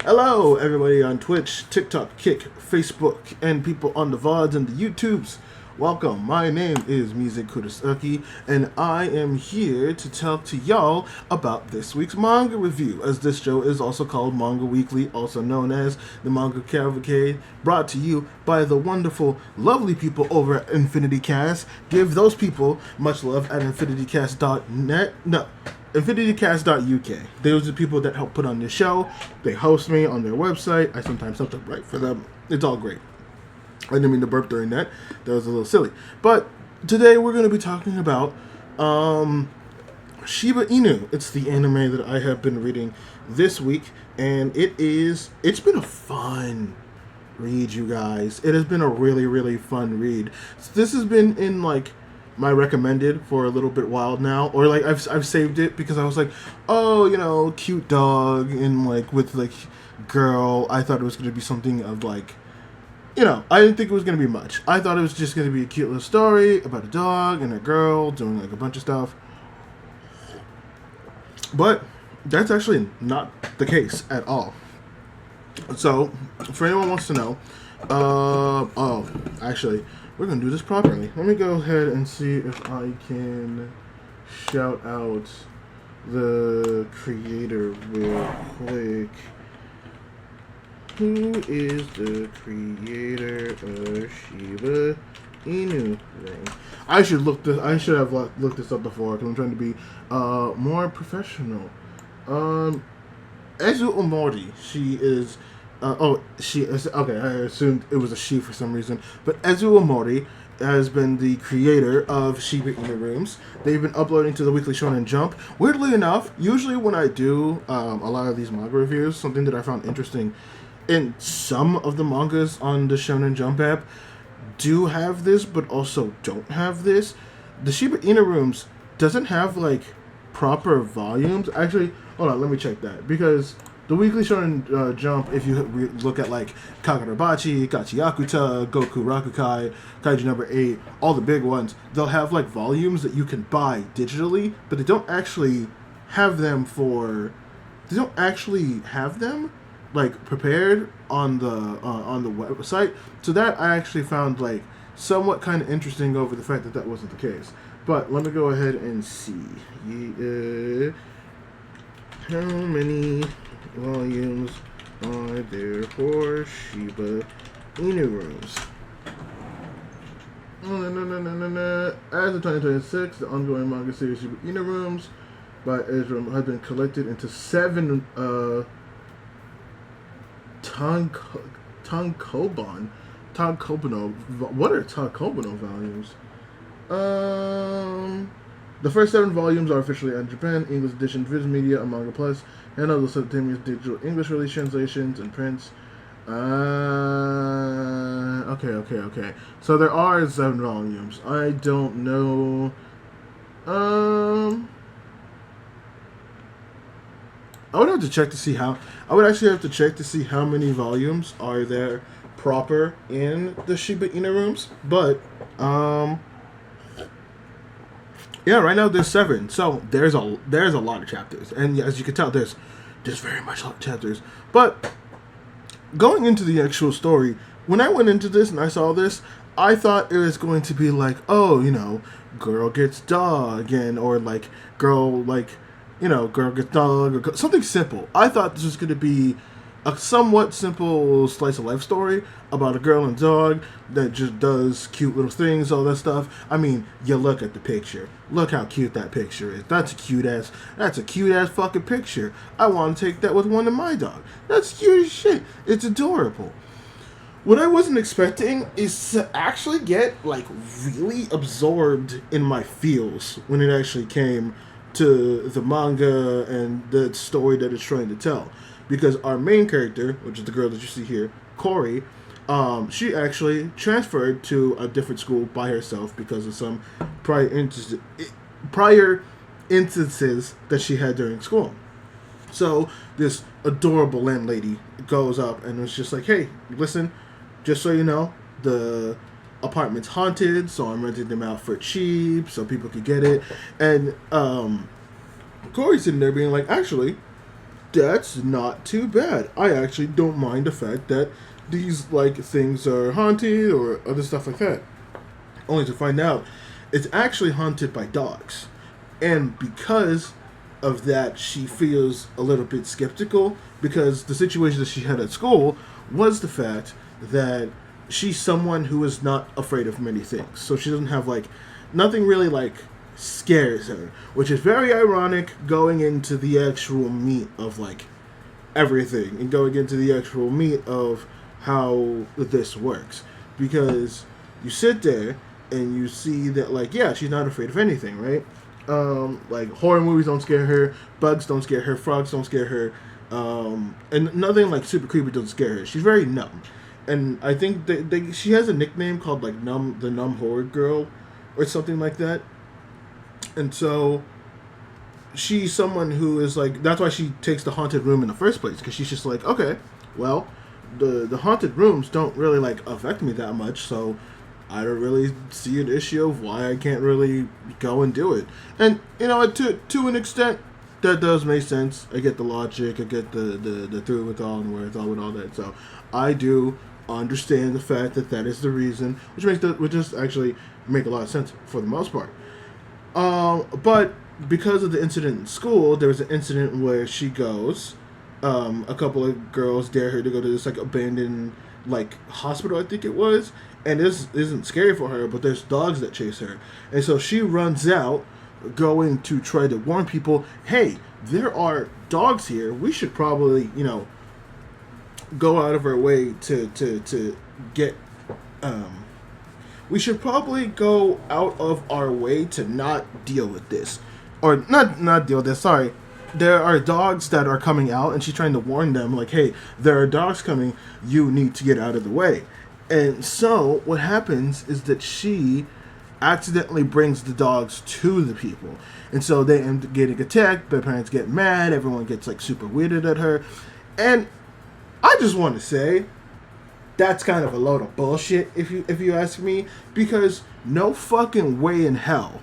Hello, everybody on Twitch, TikTok, Kick, Facebook, and people on the VODs and the YouTubes. Welcome. My name is Music Kurosaki, and I am here to talk to y'all about this week's manga review, as this show is also called Manga Weekly, also known as the Manga Cavalcade, brought to you by the wonderful, lovely people over at Infinity Cast. Give those people much love at infinitycast.net. No. InfinityCast.uk. Those are the people that help put on this show. They host me on their website. I sometimes have to write for them. It's all great. I didn't mean to burp during that. That was a little silly. But today we're going to be talking about Shiba Inu. It's the anime that I have been reading this week, and it's been a fun read, you guys. It has been a really, really fun read. This has been in my recommended for a little bit while now, or I've saved it because I was like, oh, cute dog and with girl. I thought it was going to be something of I didn't think it was going to be much. I thought it was just going to be a cute little story about a dog and a girl doing a bunch of stuff. But that's actually not the case at all. So, for anyone who wants to know, actually, we're going to do this properly. Let me go ahead and see if I can shout out the creator real quick. Who is the creator of Shiba Inu? I should have looked this up before because I'm trying to be more professional. Ezu Omori. She is. She is. Okay, I assumed it was a she for some reason. But Ezu Omori has been the creator of Shiba Inu Rooms. They've been uploading to the Weekly Shonen Jump. Weirdly enough, usually when I do a lot of these manga reviews, something that I found interesting in some of the mangas on the Shonen Jump app do have this, but also don't have this. The Shiba Inu Rooms doesn't have proper volumes. Actually, hold on, let me check that, because the Weekly Shonen Jump, if you look at Kagurabachi, Gachiakuta, Goku Rakukai, Kaiju number 8, all the big ones, they'll have volumes that you can buy digitally, but they don't actually have them prepared on the website. So that I actually found somewhat kind of interesting over the fact that that wasn't the case. But let me go ahead and see how many volumes are there for Shiba Inu Rooms. As of 2026, the ongoing manga series Shiba Inu Rooms by Ezra has been collected into 7 Tankobon. What are Tankobono volumes? The first 7 volumes are officially out in Japan, English edition, Viz Media, and Manga Plus, and other simultaneous digital English release translations and prints. Okay. So there are 7 volumes. I don't know. I would have to check to see how. I would actually have to check to see how many volumes are there proper in the Shiba Inu Rooms. But yeah, right now there's 7. So there's a lot of chapters, and as you can tell, there's very much a lot of chapters. But going into the actual story, when I went into this and I saw this, I thought it was going to be girl gets dog, or girl gets dog, or something simple. I thought this was going to be a somewhat simple slice of life story about a girl and dog that just does cute little things, all that stuff. I mean, you look at the picture. Look how cute that picture is. That's a cute ass fucking picture. I want to take that with one of my dog. That's cute as shit. It's adorable. What I wasn't expecting is to actually get really absorbed in my feels when it actually came to the manga and the story that it's trying to tell. Because our main character, which is the girl that you see here, Corey, she actually transferred to a different school by herself because of some prior instances that she had during school. So this adorable landlady goes up and was just like, hey, listen, just so you know, the apartment's haunted, so I'm renting them out for cheap so people could get it. And Corey's sitting there being like, actually, that's not too bad. I actually don't mind the fact that these like things are haunted or other stuff like that. Only to find out it's actually haunted by dogs. And because of that, she feels a little bit skeptical because the situation that she had at school was the fact that she's someone who is not afraid of many things. So she doesn't have like nothing really like scares her, which is very ironic going into the actual meat of like everything and going into the actual meat of how this works, because you sit there and you see that like, yeah, she's not afraid of anything, right? Like horror movies don't scare her, bugs don't scare her, frogs don't scare her, and nothing like super creepy doesn't scare her. She's very numb, and I think she has a nickname called like the numb horror girl or something like that. And so she's someone who is like, that's why she takes the haunted room in the first place, because she's just like, okay, well, the haunted rooms don't really like affect me that much, so I don't really see an issue of why I can't really go and do it. And you know, to an extent, that does make sense. I get the logic, I get the through with all and wherewithal with all that. So I do understand the fact that that is the reason, which just actually make a lot of sense for the most part. But because of the incident in school, there was an incident where she goes. A couple of girls dare her to go to this like abandoned like hospital, I think it was, and this isn't scary for her, but there's dogs that chase her, and so she runs out, going to try to warn people, hey, there are dogs here. We should probably, you know, go out of our way to get. We should probably go out of our way to not deal with this, or not deal with this. Sorry. There are dogs that are coming out, and she's trying to warn them, like, hey, there are dogs coming, you need to get out of the way. And so what happens is that she accidentally brings the dogs to the people. And so they end up getting attacked, their parents get mad, everyone gets, like, super weirded at her. And I just want to say, that's kind of a load of bullshit, if you ask me, because no fucking way in hell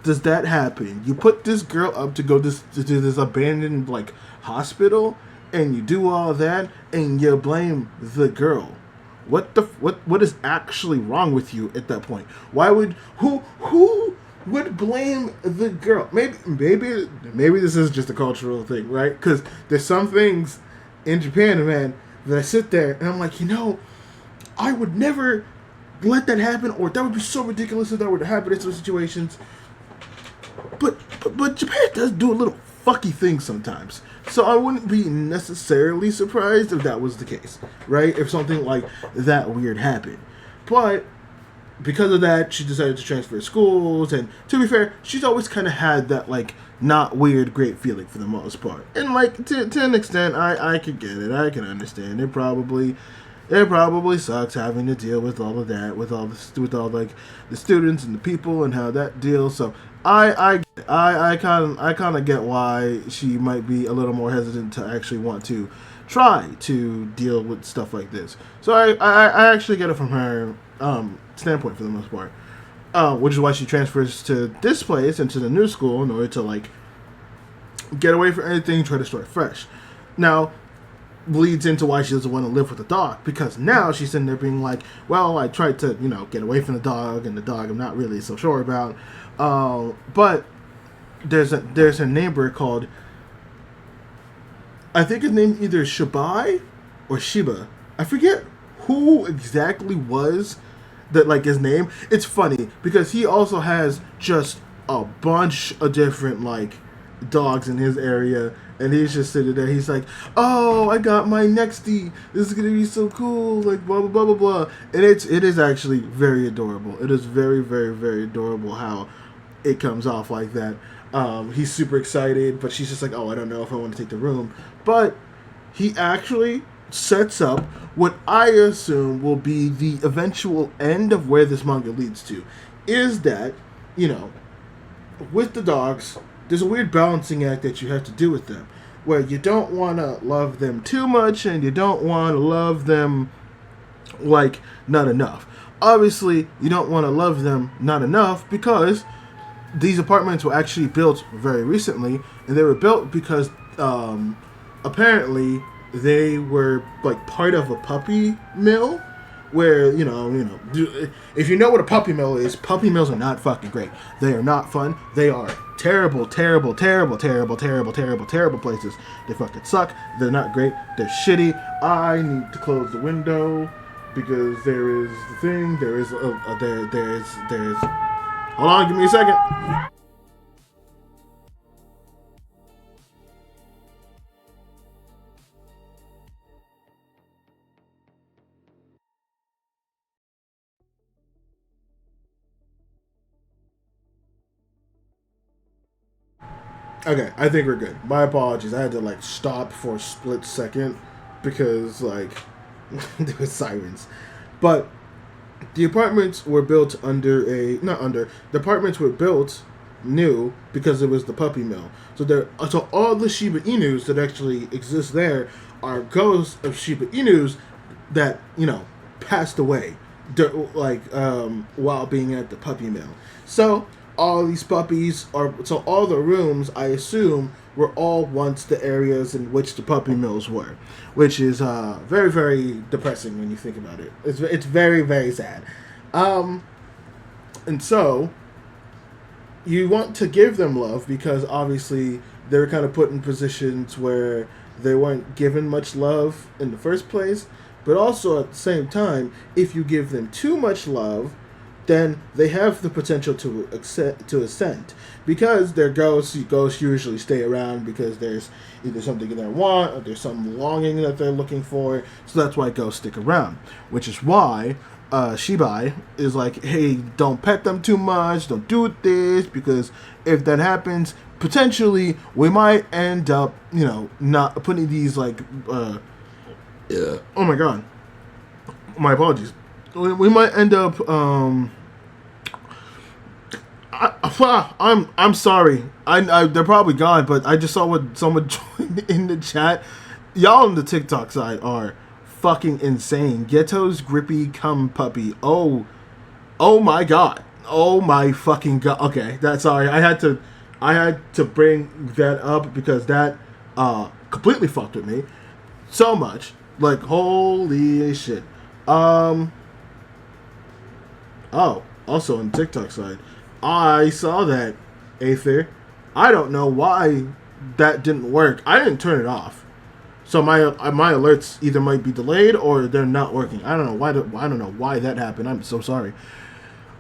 does that happen. You put this girl up to go to this abandoned like hospital, and you do all that, and you blame the girl. What is actually wrong with you at that point? Why would who would blame the girl? Maybe this is just a cultural thing, right? Because there's some things in Japan, man, that I sit there and I'm like, you know, I would never let that happen, or that would be so ridiculous if that were to happen in some situations. But Japan does do a little fucky thing sometimes. So I wouldn't be necessarily surprised if that was the case, right? If something like that weird happened. But because of that, she decided to transfer schools. And to be fair, she's always kind of had that, like, not weird, great feeling for the most part. And, like, to an extent, I could get it. I can understand. It probably sucks having to deal with all of that, with all like the students and the people and how that deals. So I kind of get why she might be a little more hesitant to actually want to try to deal with stuff like this. So I actually get it from her standpoint for the most part, which is why she transfers to this place and to the new school in order to like get away from anything, try to start fresh. Now, leads into why she doesn't want to live with the dog, because now she's sitting there being like, well, I tried to, you know, get away from the dog, and the dog I'm not really so sure about. But there's a neighbor called, I think his name either Shibai or Shiba. I forget who exactly was that, like, his name. It's funny because he also has just a bunch of different like dogs in his area. And he's just sitting there. He's like, oh, I got my nextie. This is going to be so cool. Like, blah, blah, blah, blah, blah. And it is actually very adorable. It is very, very, very adorable how it comes off like that. He's super excited, but she's just like, oh, I don't know if I want to take the room. But he actually sets up what I assume will be the eventual end of where this manga leads to. Is that, you know, with the dogs, there's a weird balancing act that you have to do with them, where you don't want to love them too much and you don't want to love them, like, not enough. Obviously, you don't want to love them not enough because these apartments were actually built very recently, and they were built because apparently they were like part of a puppy mill where if you know what a puppy mill is, puppy mills are not fucking great. They are not fun. They are terrible, terrible, terrible, terrible, terrible, terrible, terrible places. They fucking suck. They're not great. They're shitty. I need to close the window because there is the thing. There is there's. Hold on, give me a second. Okay, I think we're good. My apologies. I had to like stop for a split second because like there was sirens. But the apartments were built under a not under the apartments were built new because it was the puppy mill. So all the Shiba Inus that actually exist there are ghosts of Shiba Inus that passed away while being at the puppy mill. So all these puppies are so all the rooms I assume were all once the areas in which the puppy mills were, which is very very depressing when you think about it. It's very very sad, and so you want to give them love because obviously they were kind of put in positions where they weren't given much love in the first place, but also at the same time, if you give them too much love, then they have the potential to ascend because they're ghosts. Ghosts usually stay around because there's either something they want or there's some longing that they're looking for. So that's why ghosts stick around, which is why Shibai is like, hey, don't pet them too much, don't do this, because if that happens, potentially we might end up, not putting these oh my god, my apologies. We might end up I'm sorry. I they're probably gone, but I just saw what someone joined in the chat. Y'all on the TikTok side are fucking insane. Ghetto's grippy cum puppy. Oh my god. Oh my fucking god. Okay, that's sorry. I had to bring that up because that completely fucked with me so much. Like holy shit. Oh, also on TikTok side, I saw that, Aether. I don't know why that didn't work. I didn't turn it off, so my alerts either might be delayed or they're not working. I don't know why. I don't know why that happened. I'm so sorry.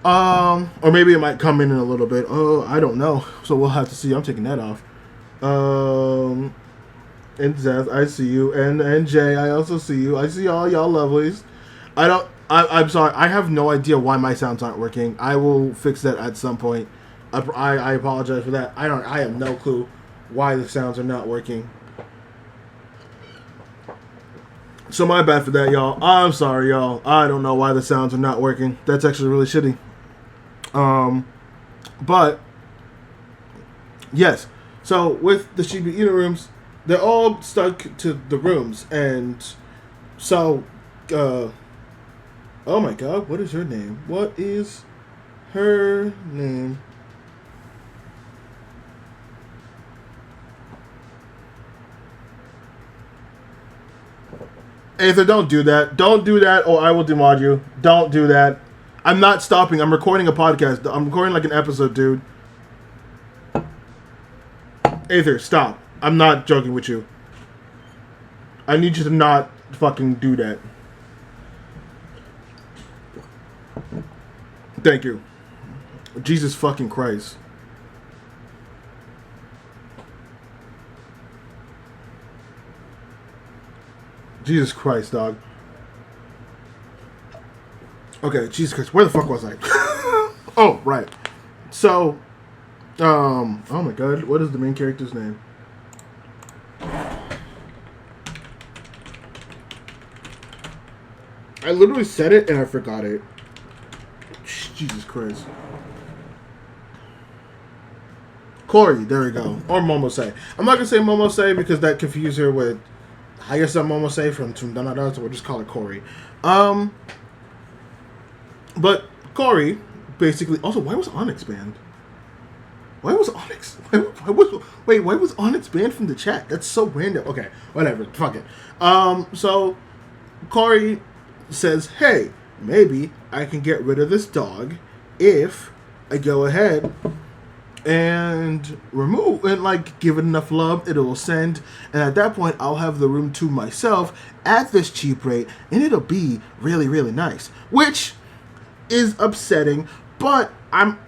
Or maybe it might come in a little bit. Oh, I don't know. So we'll have to see. I'm taking that off. And Zeth, I see you, and Jay, I also see you. I see all y'all lovelies. I'm sorry. I have no idea why my sounds aren't working. I will fix that at some point. I apologize for that. I have no clue why the sounds are not working. So my bad for that, y'all. I'm sorry, y'all. I don't know why the sounds are not working. That's actually really shitty. But yes. So with the Shiba Inu rooms, they're all stuck to the rooms, and so. Oh my god, what is her name? What is her name? Aether, don't do that. Don't do that or I will demod you. Don't do that. I'm not stopping. I'm recording a podcast. I'm recording like an episode, dude. Aether, stop. I'm not joking with you. I need you to not fucking do that. Thank you. Jesus fucking Christ. Jesus Christ, dog. Okay, Jesus Christ. Where the fuck was I? Oh, right. So, oh my god, what is the main character's name? I literally said it and I forgot it. Jesus Christ. Corey, there we go. Or Momose. I'm not gonna say Momose because that confused her with Hayasa Momose from Danada, so we'll just call it Corey. But Corey, basically. Also, why was Onyx banned? Why was Onyx X? Why was Onyx banned from the chat? That's so random. Okay, whatever. Fuck it. So Corey says, hey, maybe I can get rid of this dog if I go ahead and remove and like give it enough love, it'll ascend, and at that point I'll have the room to myself at this cheap rate, and it'll be really, really nice. Which is upsetting, but I'm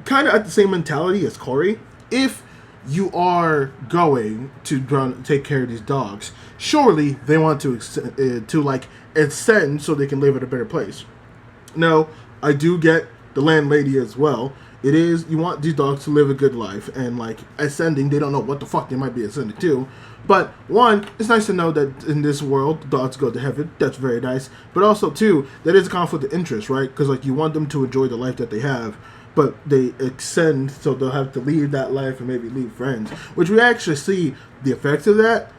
kind of at the same mentality as Corey. If you are going to take care of these dogs, surely they want to like ascend so they can live at a better place. Now, I do get the landlady as well. It is, you want these dogs to live a good life, and like ascending, they don't know what the fuck they might be ascending to. But one, it's nice to know that in this world, dogs go to heaven. That's very nice. But also, two, that is a conflict of interest, right? Because like you want them to enjoy the life that they have, but they ascend, so they'll have to leave that life and maybe leave friends. Which we actually see the effects of that,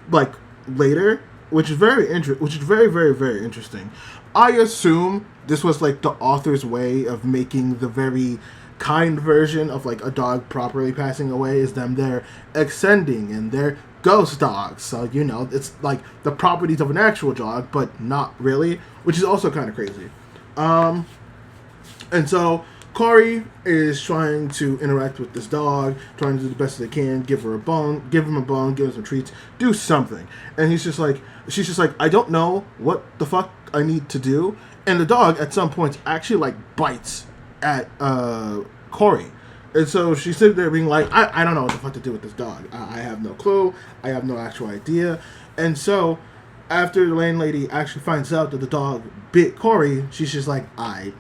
like later, which is very very, very, very interesting. I assume this was like the author's way of making the very kind version of like a dog properly passing away is them there ascending and they're ghost dogs. So, you know, it's like the properties of an actual dog, but not really, which is also kind of crazy. And so Corey is trying to interact with this dog, trying to do the best they can, give him a bone, give him some treats, do something. And she's just like, I don't know what the fuck I need to do. And the dog at some points actually like bites at Corey. And so she's sitting there being like, I don't know what the fuck to do with this dog. I have no clue. I have no actual idea. And so after the landlady actually finds out that the dog bit Corey, she's just like, I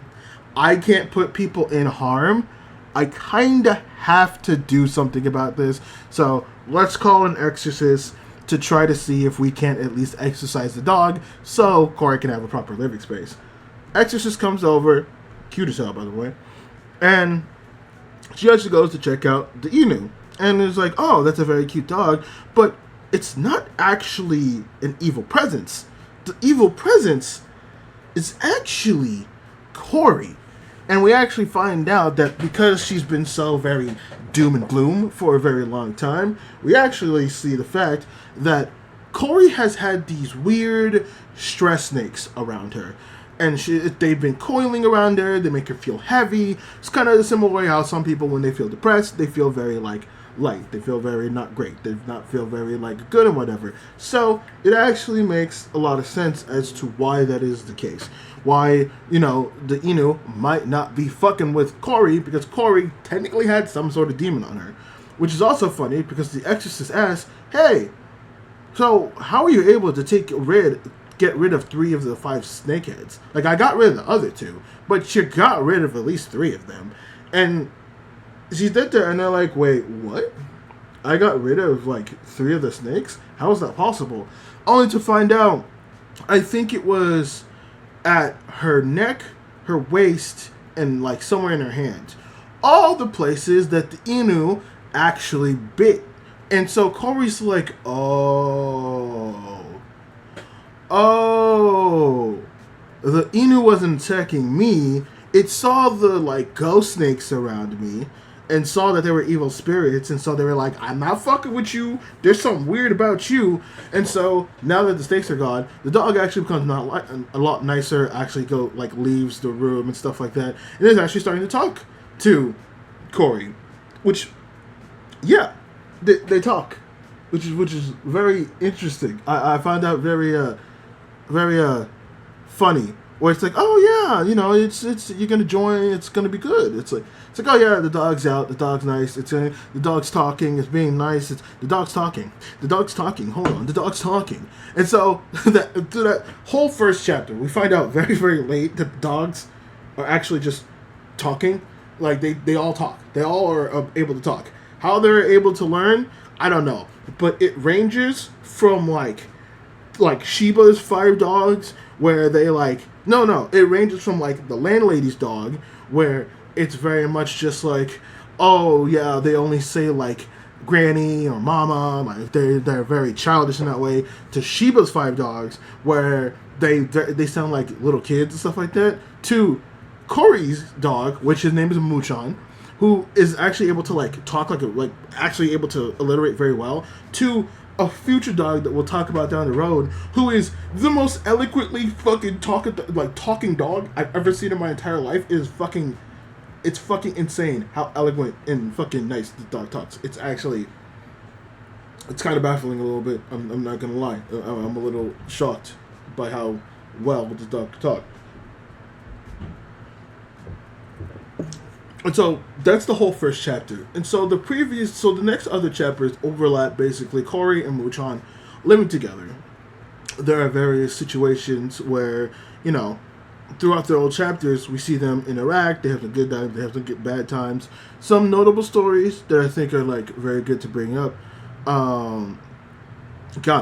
can't put people in harm. I kind of have to do something about this. So let's call an exorcist to try to see if we can't at least exorcise the dog so Corey can have a proper living space. Exorcist comes over, cute as hell, by the way, and she actually goes to check out the Inu, and is like, oh, that's a very cute dog, but it's not actually an evil presence. The evil presence is actually Corey. And we actually find out that because she's been so very doom and gloom for a very long time, we actually see the fact that Corey has had these weird stress snakes around her. And they've been coiling around her, they make her feel heavy. It's kind of the similar way how some people, when they feel depressed, they feel very, like, light. They feel very not great. They not feel very, like, good and whatever. So, it actually makes a lot of sense as to why that is the case. Why, you know, the Inu might not be fucking with Corey, because Corey technically had some sort of demon on her. Which is also funny, because the exorcist asks, hey, so how are you able to get rid of 3 of the 5 snakeheads? Like, I got rid of the other 2, but you got rid of at least 3 of them. And she did there, and they're like, wait, what? I got rid of, like, 3 of the snakes? How is that possible? Only to find out, I think it was at her neck, her waist, and, like, somewhere in her hand. All the places that the Inu actually bit. And so Corey's like, oh, the Inu wasn't attacking me. It saw the, like, ghost snakes around me and saw that they were evil spirits, and so they were like, I'm not fucking with you. There's something weird about you. And so now that the snakes are gone, the dog actually becomes a lot nicer, actually leaves the room and stuff like that, and is actually starting to talk to Corey, which, yeah, they talk, which is very interesting. I found out very funny. Where it's like, oh yeah, you know, it's you're gonna join, it's gonna be good. It's like, oh yeah, the dog's out, the dog's nice, the dog's talking, it's being nice, the dog's talking, hold on, the dog's talking. And so that whole first chapter, we find out very, very late that the dogs are actually just talking. Like they all talk, they all are able to talk. How they're able to learn, I don't know, but it ranges from like Shiba's 5 dogs, where they it ranges from like the landlady's dog, where it's very much just like, oh yeah, they only say like granny or mama, like they're very childish in that way, to Shiba's 5 dogs, where they sound like little kids and stuff like that, to Corey's dog, which his name is Muchan, who is actually able to like talk like actually able to alliterate very well, to a future dog that we'll talk about down the road, who is the most eloquently fucking talking dog I've ever seen in my entire life. It's fucking insane how eloquent and fucking nice the dog talks. It's actually, it's kind of baffling a little bit. I'm not gonna lie. I'm a little shocked by how well the dog can talk. And so that's the whole first chapter. And so the next other chapters overlap basically Cory and Muchan living together. There are various situations where, you know, throughout the old chapters, we see them interact. They have some good times, they have some bad times. Some notable stories that I think are like very good to bring up. God,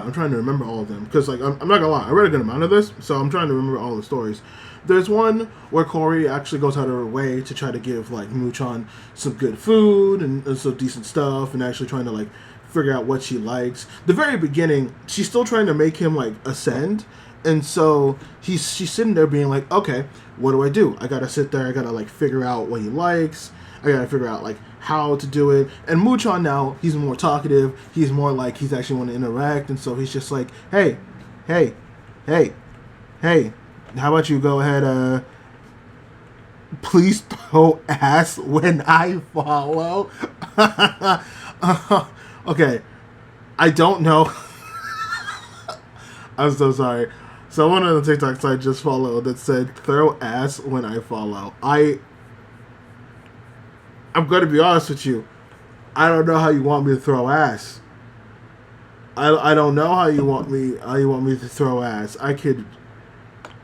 I'm trying to remember all of them because, like, I'm not gonna lie, I read a good amount of this, so I'm trying to remember all the stories. There's one where Cory actually goes out of her way to try to give like Muchan some good food and some decent stuff, and actually trying to like figure out what she likes. The very beginning, she's still trying to make him like ascend, and so she's sitting there being like, okay, what do? I gotta sit there, I gotta like figure out what he likes, I gotta figure out like how to do it. And Muchan now, he's more talkative, he's more like he's actually want to interact, and so he's just like, hey, how about you go ahead, please throw ass when I follow. Okay, I don't know. I'm so sorry. Someone on the TikTok side just followed that said, throw ass when I follow. I'm going to be honest with you. I don't know how you want me to throw ass. I don't know how you want me to throw ass. I could...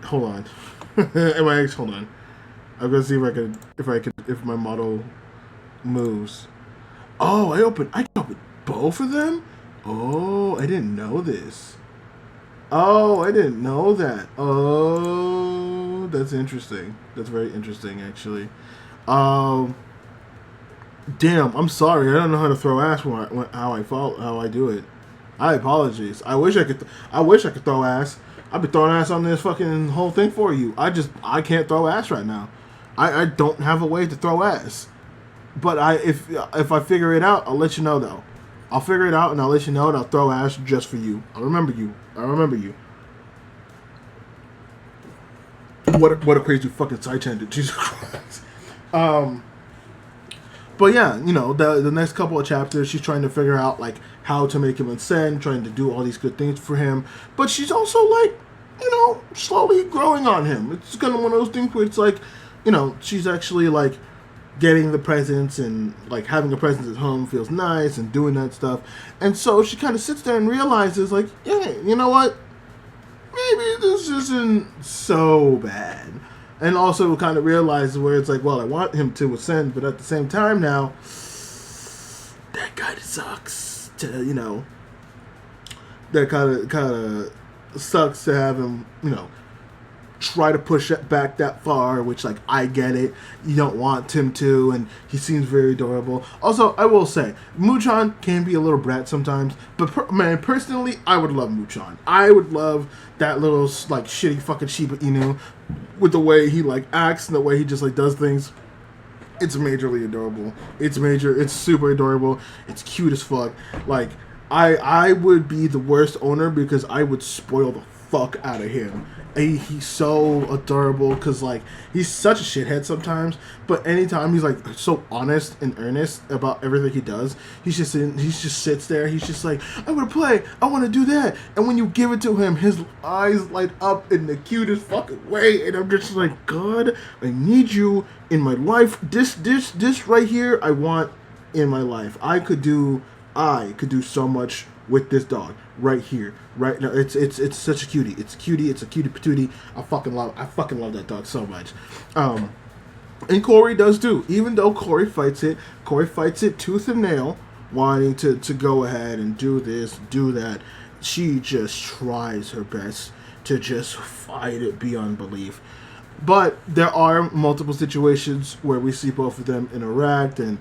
Hold on. Hold on. I'm going to see if my model moves. Oh, I opened both of them? Oh, I didn't know this. Oh, I didn't know that. Oh, that's interesting. That's very interesting, actually. Damn, I'm sorry. I don't know how to throw ass how I do it. I apologize. I wish I could throw ass. I've been throwing ass on this fucking whole thing for you. I can't throw ass right now. I don't have a way to throw ass. But if I figure it out, I'll let you know though. I'll figure it out and I'll let you know and I'll throw ass just for you. I'll remember you. What a crazy fucking side tangent, Jesus Christ. But yeah, you know, the next couple of chapters, she's trying to figure out like how to make him ascend, trying to do all these good things for him. But she's also like, you know, slowly growing on him. It's kind of one of those things where it's like, you know, she's actually like getting the presents and like having a presence at home feels nice and doing that stuff. And so she kind of sits there and realizes like, yeah, you know what? Maybe this isn't so bad. And also kind of realizes where it's like, well, I want him to ascend, but at the same time now, that kind of sucks to, you know, that kind of sucks to have him, you know, try to push it back that far, which, like, I get it. You don't want him to, and he seems very adorable. Also, I will say, Muchan can be a little brat sometimes, but personally, I would love Muchan. I would love that little, like, shitty fucking Shiba Inu with the way he, like, acts and the way he just, like, does things. It's majorly adorable. It's super adorable. It's cute as fuck. Like, I would be the worst owner because I would spoil the fuck out of him. He's so adorable because, like, he's such a shithead sometimes, but anytime he's, like, so honest and earnest about everything he does, he just sits there, he's just like, I want to play, I want to do that, and when you give it to him, his eyes light up in the cutest fucking way, and I'm just like, God, I need you in my life. This right here, I want in my life. I could do so much with this dog right here, right now. It's such a cutie. It's a cutie patootie. I fucking love that dog so much. And Cory does too. Even though Cory fights it tooth and nail, wanting to go ahead and do this, do that. She just tries her best to just fight it beyond belief. But there are multiple situations where we see both of them interact, and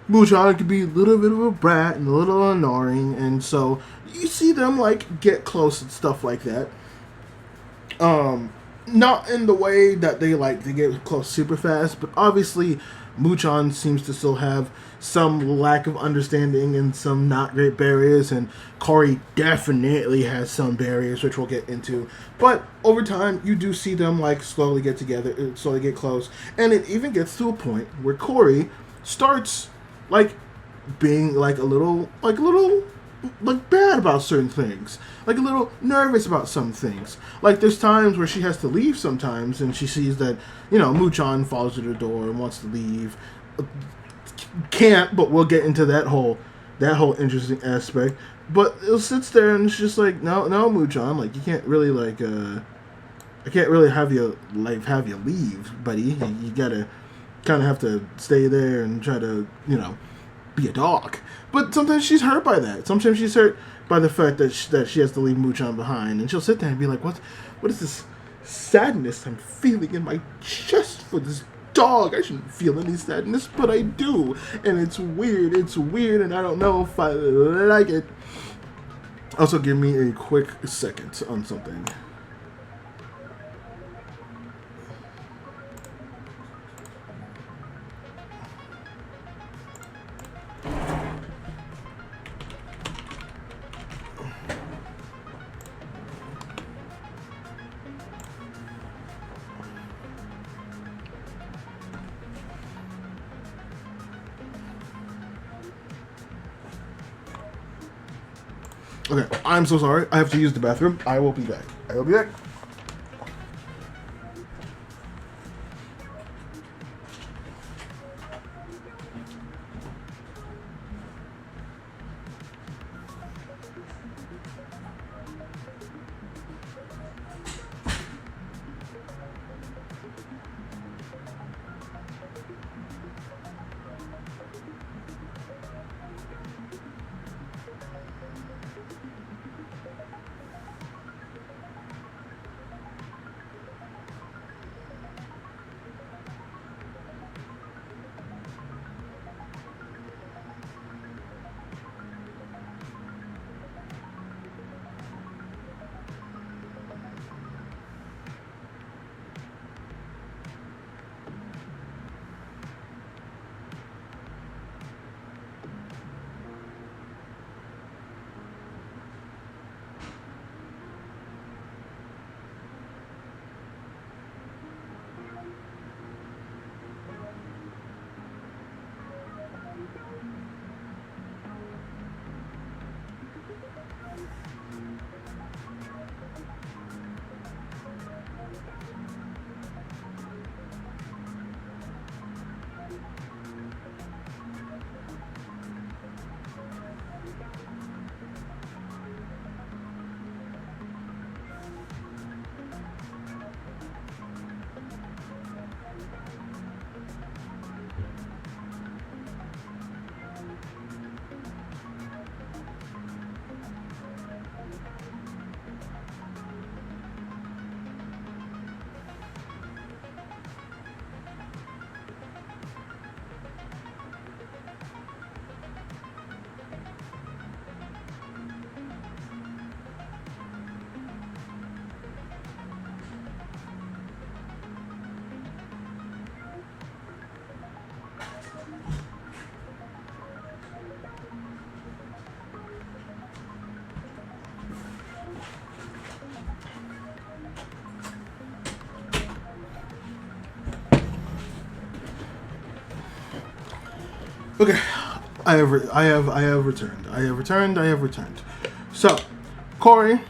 Muchan could be a little bit of a brat and a little annoying, and so you see them like get close and stuff like that. Not in the way that they get close super fast, but obviously Muchan seems to still have some lack of understanding and some not great barriers, and Corey definitely has some barriers, which we'll get into. But over time, you do see them like slowly get together, slowly get close, and it even gets to a point where Corey starts like being like a little like bad about certain things, like a little nervous about some things. Like there's times where she has to leave sometimes, and she sees that Muchan follows her to the door and wants to leave, can't. But we'll get into that whole interesting aspect. But it sits there and it's just like, no, Muchan, like you can't really like I can't really have you leave, buddy. You gotta kind of have to stay there and try to be a dog. But sometimes she's hurt by that. Sometimes she's hurt by the fact that she has to leave Muchan behind, and she'll sit there and be like, "What is this sadness I'm feeling in my chest for this dog? I shouldn't feel any sadness, but I do, and it's weird. It's weird, and I don't know if I like it." Also, give me a quick second on something. Okay, I'm so sorry. I have to use the bathroom. I will be back. Okay, I have returned. So, Corey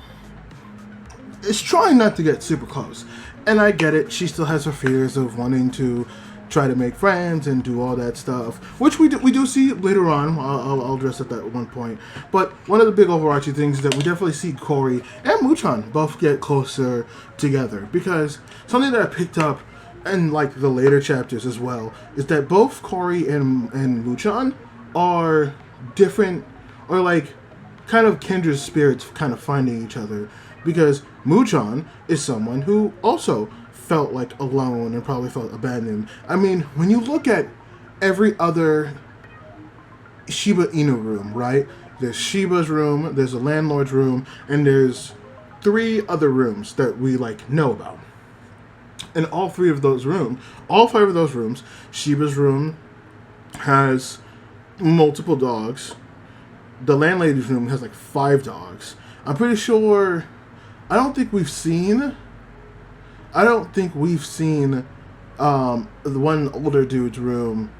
is trying not to get super close, and I get it. She still has her fears of wanting to try to make friends and do all that stuff, which we do see later on. I'll address at that one point. But one of the big overarching things is that we definitely see Corey and Muchan both get closer together, because something that I picked up and like the later chapters as well is that both Corey and Muchan are different, or like kind of kindred spirits kind of finding each other, because Muchan is someone who also felt like alone and probably felt abandoned. I mean, when you look at every other Shiba Inu room, right? There's Shiba's room, there's a landlord's room, and there's 3 other rooms that we like know about. in all 5 of those rooms, Shiba's room has multiple dogs. The landlady's room has like 5 dogs. I'm pretty sure. I don't think we've seen the one older dude's room,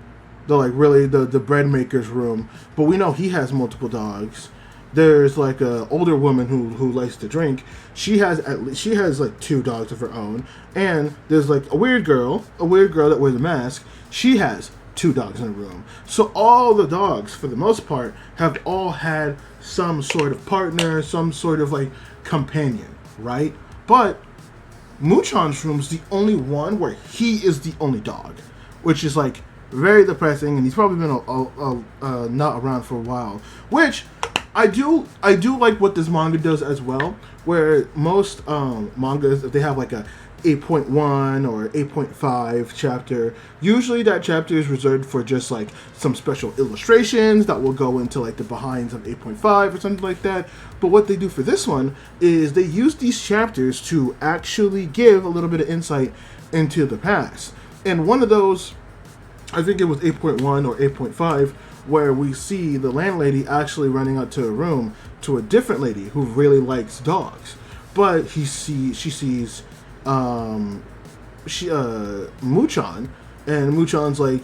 the bread maker's room, but we know he has multiple dogs. There's like a older woman who likes to drink. She has like 2 dogs of her own, and there's like a weird girl that wears a mask. She has 2 dogs in a room. So all the dogs, for the most part, have all had some sort of partner, some sort of like companion, right? But Muchan's room is the only one where he is the only dog, which is like very depressing, and he's probably been not around for a while. Which I do like what this manga does as well, where most mangas, if they have like a 8.1 or 8.5 chapter, usually that chapter is reserved for just like some special illustrations that will go into like the behinds of 8.5 or something like that. But what they do for this one is they use these chapters to actually give a little bit of insight into the past. And one of those, I think it was 8.1 or 8.5, where we see the landlady actually running out to a room to a different lady who really likes dogs. But she sees Muchan, and Muchan's like,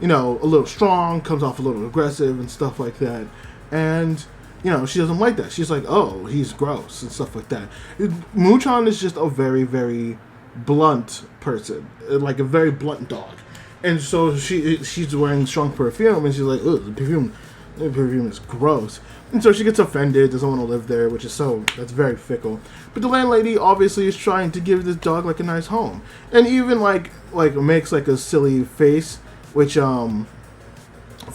a little strong, comes off a little aggressive and stuff like that. And, she doesn't like that. She's like, oh, he's gross and stuff like that. Muchan is just a very, very blunt person, like a very blunt dog. And so she's wearing strong perfume, and she's like, ugh, the perfume is gross. And so she gets offended, doesn't want to live there, that's very fickle. But the landlady obviously is trying to give this dog like a nice home. And even like makes like a silly face, which from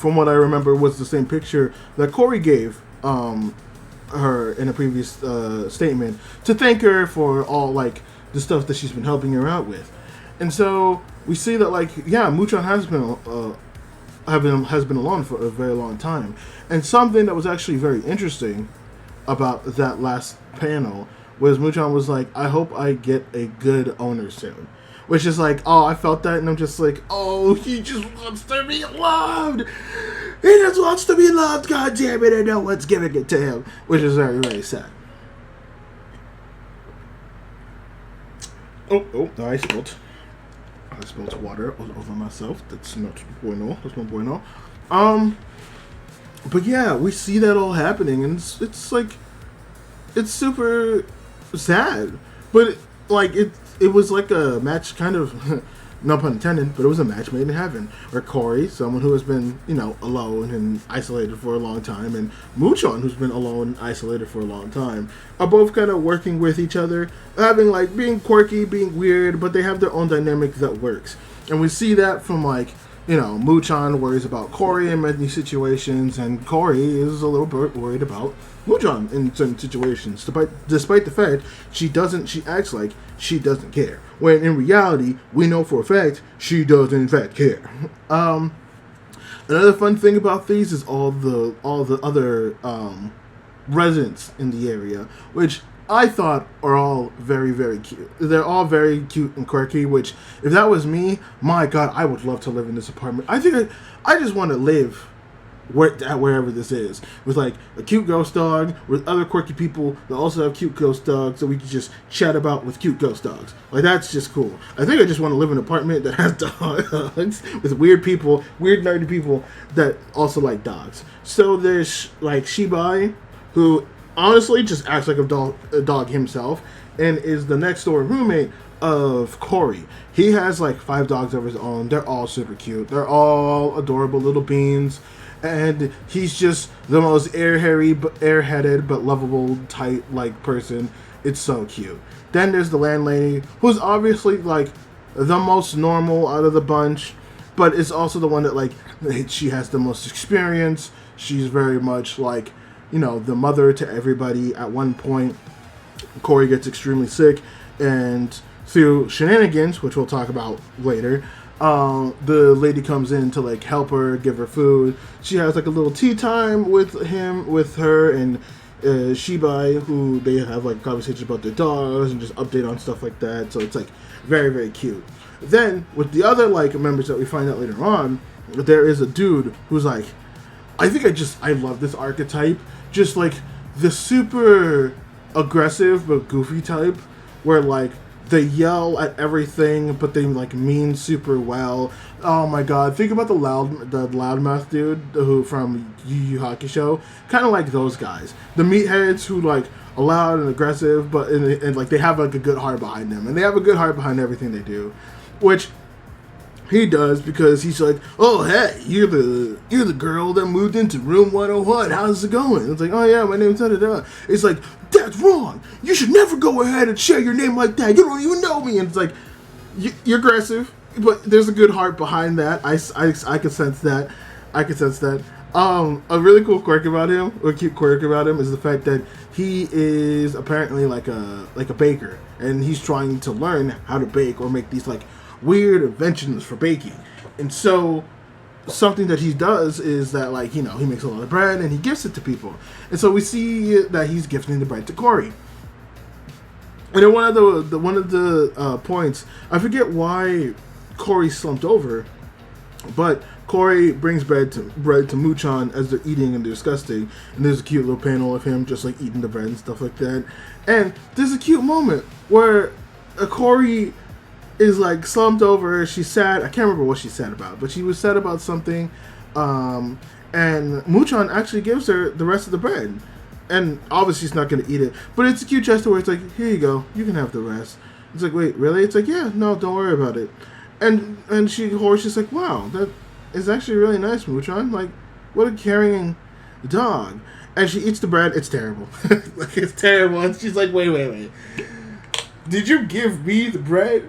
what I remember was the same picture that Corey gave her in a previous statement to thank her for all like the stuff that she's been helping her out with. And so we see that Muchan has been alone for a very long time. And something that was actually very interesting about that last panel was Muchan was like, I hope I get a good owner soon. Which is like, oh, I felt that, and I'm just like, oh, he just wants to be loved. He just wants to be loved, god damn it, and no one's giving it to him. Which is very, very sad. Oh, I spilled water all over myself. That's not bueno. That's not bueno. But yeah, we see that all happening, and it's like, it's super sad. But it was like a match, kind of, no pun intended, but it was a match made in heaven. Where Corey, someone who has been, alone and isolated for a long time, and Muchan, who's been alone and isolated for a long time, are both kind of working with each other, having being quirky, being weird, but they have their own dynamic that works. And we see that from Muchan worries about Corey in many situations, and Corey is a little bit worried about Muchan in certain situations. Despite the fact she acts like she doesn't care, when in reality we know for a fact she does in fact care. Another fun thing about these is all the other residents in the area, which I thought are all very, very cute. They're all very cute and quirky, which, if that was me, my God, I would love to live in this apartment. I think I just want to live wherever this is, with a cute ghost dog, with other quirky people that also have cute ghost dogs that we can just chat about with cute ghost dogs. That's just cool. I think I just want to live in an apartment that has dogs, with weird people, weird nerdy people that also like dogs. So there's Shiba Inu, who honestly just acts like a dog himself, and is the next door roommate of Corey. He has 5 dogs of his own. They're all super cute. They're all adorable little beans, and he's just the most airheaded but lovable, tight person. It's so cute. Then there's the landlady, who's obviously the most normal out of the bunch, but it's also the one that she has the most experience. She's very much the mother to everybody. At one point, Corey gets extremely sick, and through shenanigans, which we'll talk about later, the lady comes in to help her, give her food. She has a little tea time with her, and Shiba, who they have like conversations about their dogs and just update on stuff like that. So it's like very, very cute. Then with the other like members that we find out later on, there is a dude who's like, I love this archetype, just like the super aggressive but goofy type, where like they yell at everything but they like mean super well. Oh my god, think about the loudmouth dude who from Yu Yu Hakusho, kind of like those guys, the meatheads who like are loud and aggressive, but and like they have like a good heart behind them, and they have a good heart behind everything they do, which he does, because he's like, oh hey, you're the girl that moved into room 101. How's it going? It's like, oh yeah, my name's da-da-da. It's like, that's wrong. You should never go ahead and share your name like that. You don't even know me. And it's like, you're aggressive, but there's a good heart behind that. I can sense that. I can sense that. A really cool quirk about him, or cute quirk about him, is the fact that he is apparently like a baker, and he's trying to learn how to bake or make these like weird inventions for baking. And so something that he does is that, like, he makes a lot of bread and he gives it to people. And so we see that he's gifting the bread to Corey. And then one of the points, I forget why Corey slumped over, but Corey brings bread to Muchan as they're eating and they're disgusting. And there's a cute little panel of him just like eating the bread and stuff like that. And there's a cute moment where Corey is like slumped over. She's sad. I can't remember what she's sad about, but she was sad about something. And Muchan actually gives her the rest of the bread, and obviously she's not going to eat it. But it's a cute gesture where it's like, here you go, you can have the rest. It's like, wait, really? It's like, yeah, no, don't worry about it. And she's like, wow, that is actually really nice, Muchan. Like, what a caring dog. And she eats the bread. It's terrible. Like, it's terrible. And she's like, wait. Did you give me the bread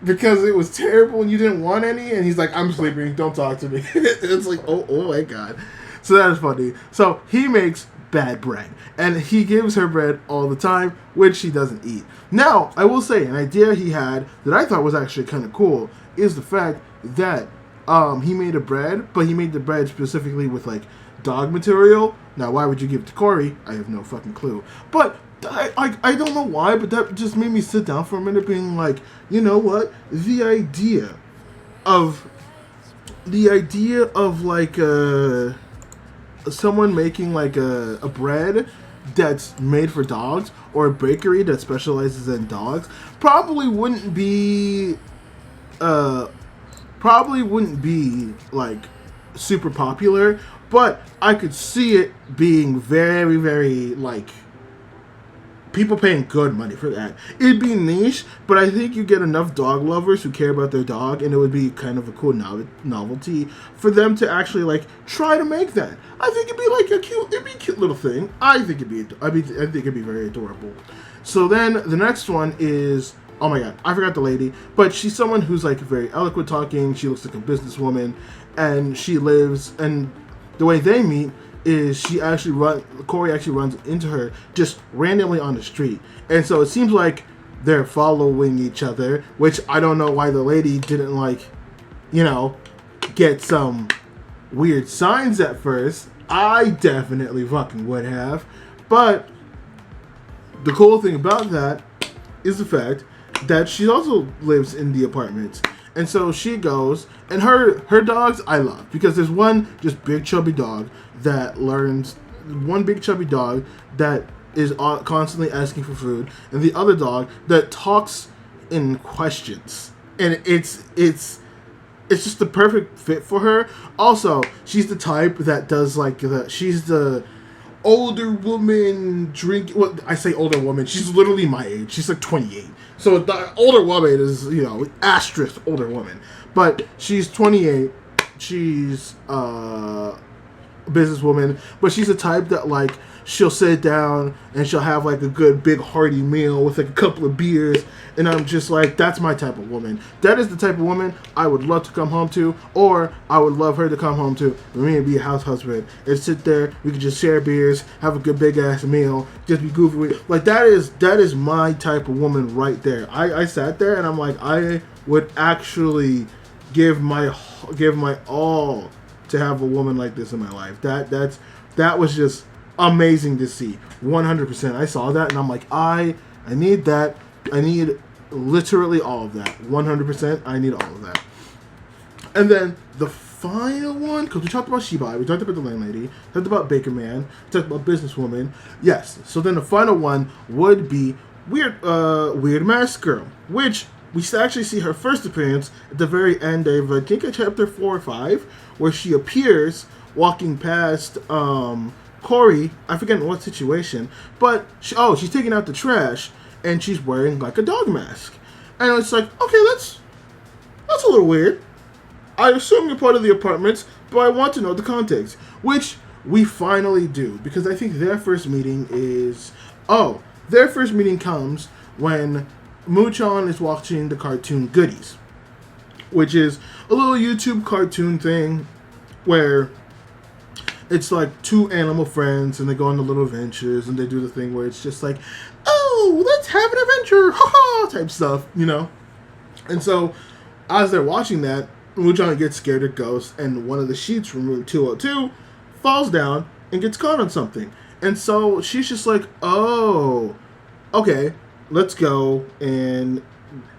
because it was terrible and you didn't want any? And he's like, I'm sleeping, don't talk to me. It's like, oh my god. So that is funny. So he makes bad bread, and he gives her bread all the time, which she doesn't eat. Now, I will say, an idea he had that I thought was actually kind of cool is the fact that he made a bread, but he made the bread specifically with like dog material. Now, why would you give it to Corey? I have no fucking clue. But I don't know why, but that just made me sit down for a minute being like, you know what? The idea of like someone making like a bread that's made for dogs, or a bakery that specializes in dogs, probably wouldn't be like super popular, but I could see it being very, very like people paying good money for that. It'd be niche, but I think you get enough dog lovers who care about their dog, and it would be kind of a cool novelty for them to actually like try to make that. I think it'd be like a cute little thing. I think it'd be very adorable. So then the next one is, oh my god, I forgot the lady, but she's someone who's like very eloquent talking. She looks like a businesswoman, and she lives, and the way they meet is Corey actually runs into her just randomly on the street. And so it seems like they're following each other, which I don't know why the lady didn't like, get some weird signs at first. I definitely fucking would have. But the cool thing about that is the fact that she also lives in the apartments. And so she goes, and her dogs I love, because there's one just big chubby dog that is constantly asking for food, and the other dog that talks in questions, and it's just the perfect fit for her. Also, she's the type that does like she's the older woman drink. Well, I say older woman. She's literally my age. She's like 28. So the older woman is, asterisk older woman. But she's 28. She's a businesswoman. But she's the type that, like, she'll sit down and she'll have, like, a good big hearty meal with, like, a couple of beers. And I'm just like, that's my type of woman. That is the type of woman I would love to come home to. Or I would love her to come home to, for me and be a house husband. And sit there, we could just share beers, have a good big ass meal, just be goofy with. Like, that is my type of woman right there. I sat there and I'm like, I would actually give my all to have a woman like this in my life. That was just amazing to see. 100%. I saw that and I'm like, I need that. I need literally all of that. 100%. I need all of that. And then the final one, because we talked about Shiba, we talked about the landlady, talked about Baker Man, talked about businesswoman. Yes. So then the final one would be Weird Mask Girl, which we actually see her first appearance at the very end of I think chapter 4 or 5, where she appears walking past Corey. I forget in what situation, but she's taking out the trash and she's wearing like a dog mask, and it's like, okay, that's a little weird. I assume you're part of the apartments, but I want to know the context, which we finally do, because I think their first meeting comes when Muchan is watching the cartoon Goodies, which is a little YouTube cartoon thing where it's like two animal friends and they go on the little adventures and they do the thing where it's just like, oh, let's have an adventure, haha, type stuff, you know? And so as they're watching that, Muchan gets scared of ghosts, and one of the sheets from room 202 falls down and gets caught on something. And so she's just like, oh, okay, let's go and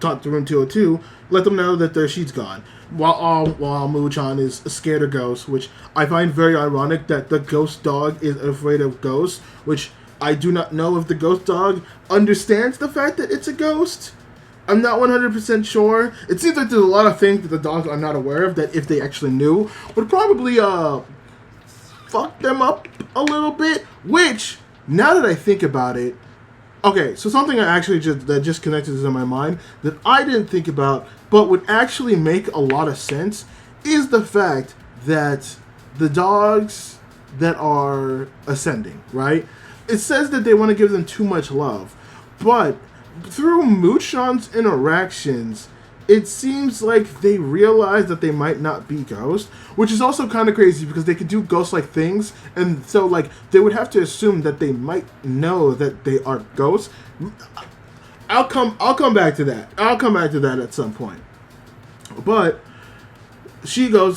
talk to room 202, let them know that their sheet's gone. While Muchan is scared of ghosts, which I find very ironic that the ghost dog is afraid of ghosts, which I do not know if the ghost dog understands the fact that it's a ghost. I'm not 100% sure. It seems like there's a lot of things that the dogs are not aware of that if they actually knew would probably fuck them up a little bit. Which, now that I think about it, okay, so something that just connected to my mind that I didn't think about but would actually make a lot of sense is the fact that the dogs that are ascending, right? It says that they want to give them too much love, but through Muchan's interactions, it seems like they realize that they might not be ghosts, which is also kind of crazy because they could do ghost-like things, and so like they would have to assume that they might know that they are ghosts. I'll come back to that. I'll come back to that at some point. But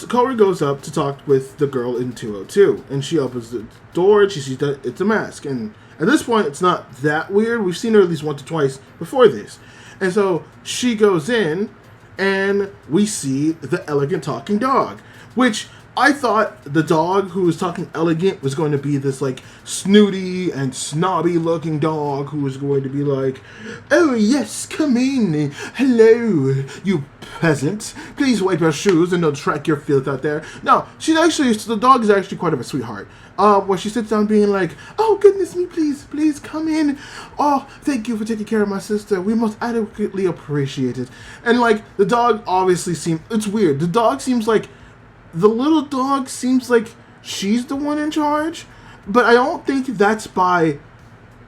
Corey goes up to talk with the girl in 202, and she opens the door and she sees that it's a mask, and at this point, it's not that weird. We've seen her at least once or twice before this. And so she goes in, and we see the elegant talking dog, which I thought the dog who was talking elegant was going to be this, like, snooty and snobby looking dog who was going to be like, oh, yes, come in. Hello, you peasant. Please wipe your shoes and don't track your filth out there. No, the dog is actually quite of a sweetheart. Where she sits down being like, oh, goodness me, please come in. Oh, thank you for taking care of my sister. We most adequately appreciate it. And, like, the dog obviously it's weird. The little dog seems like she's the one in charge, but I don't think that's by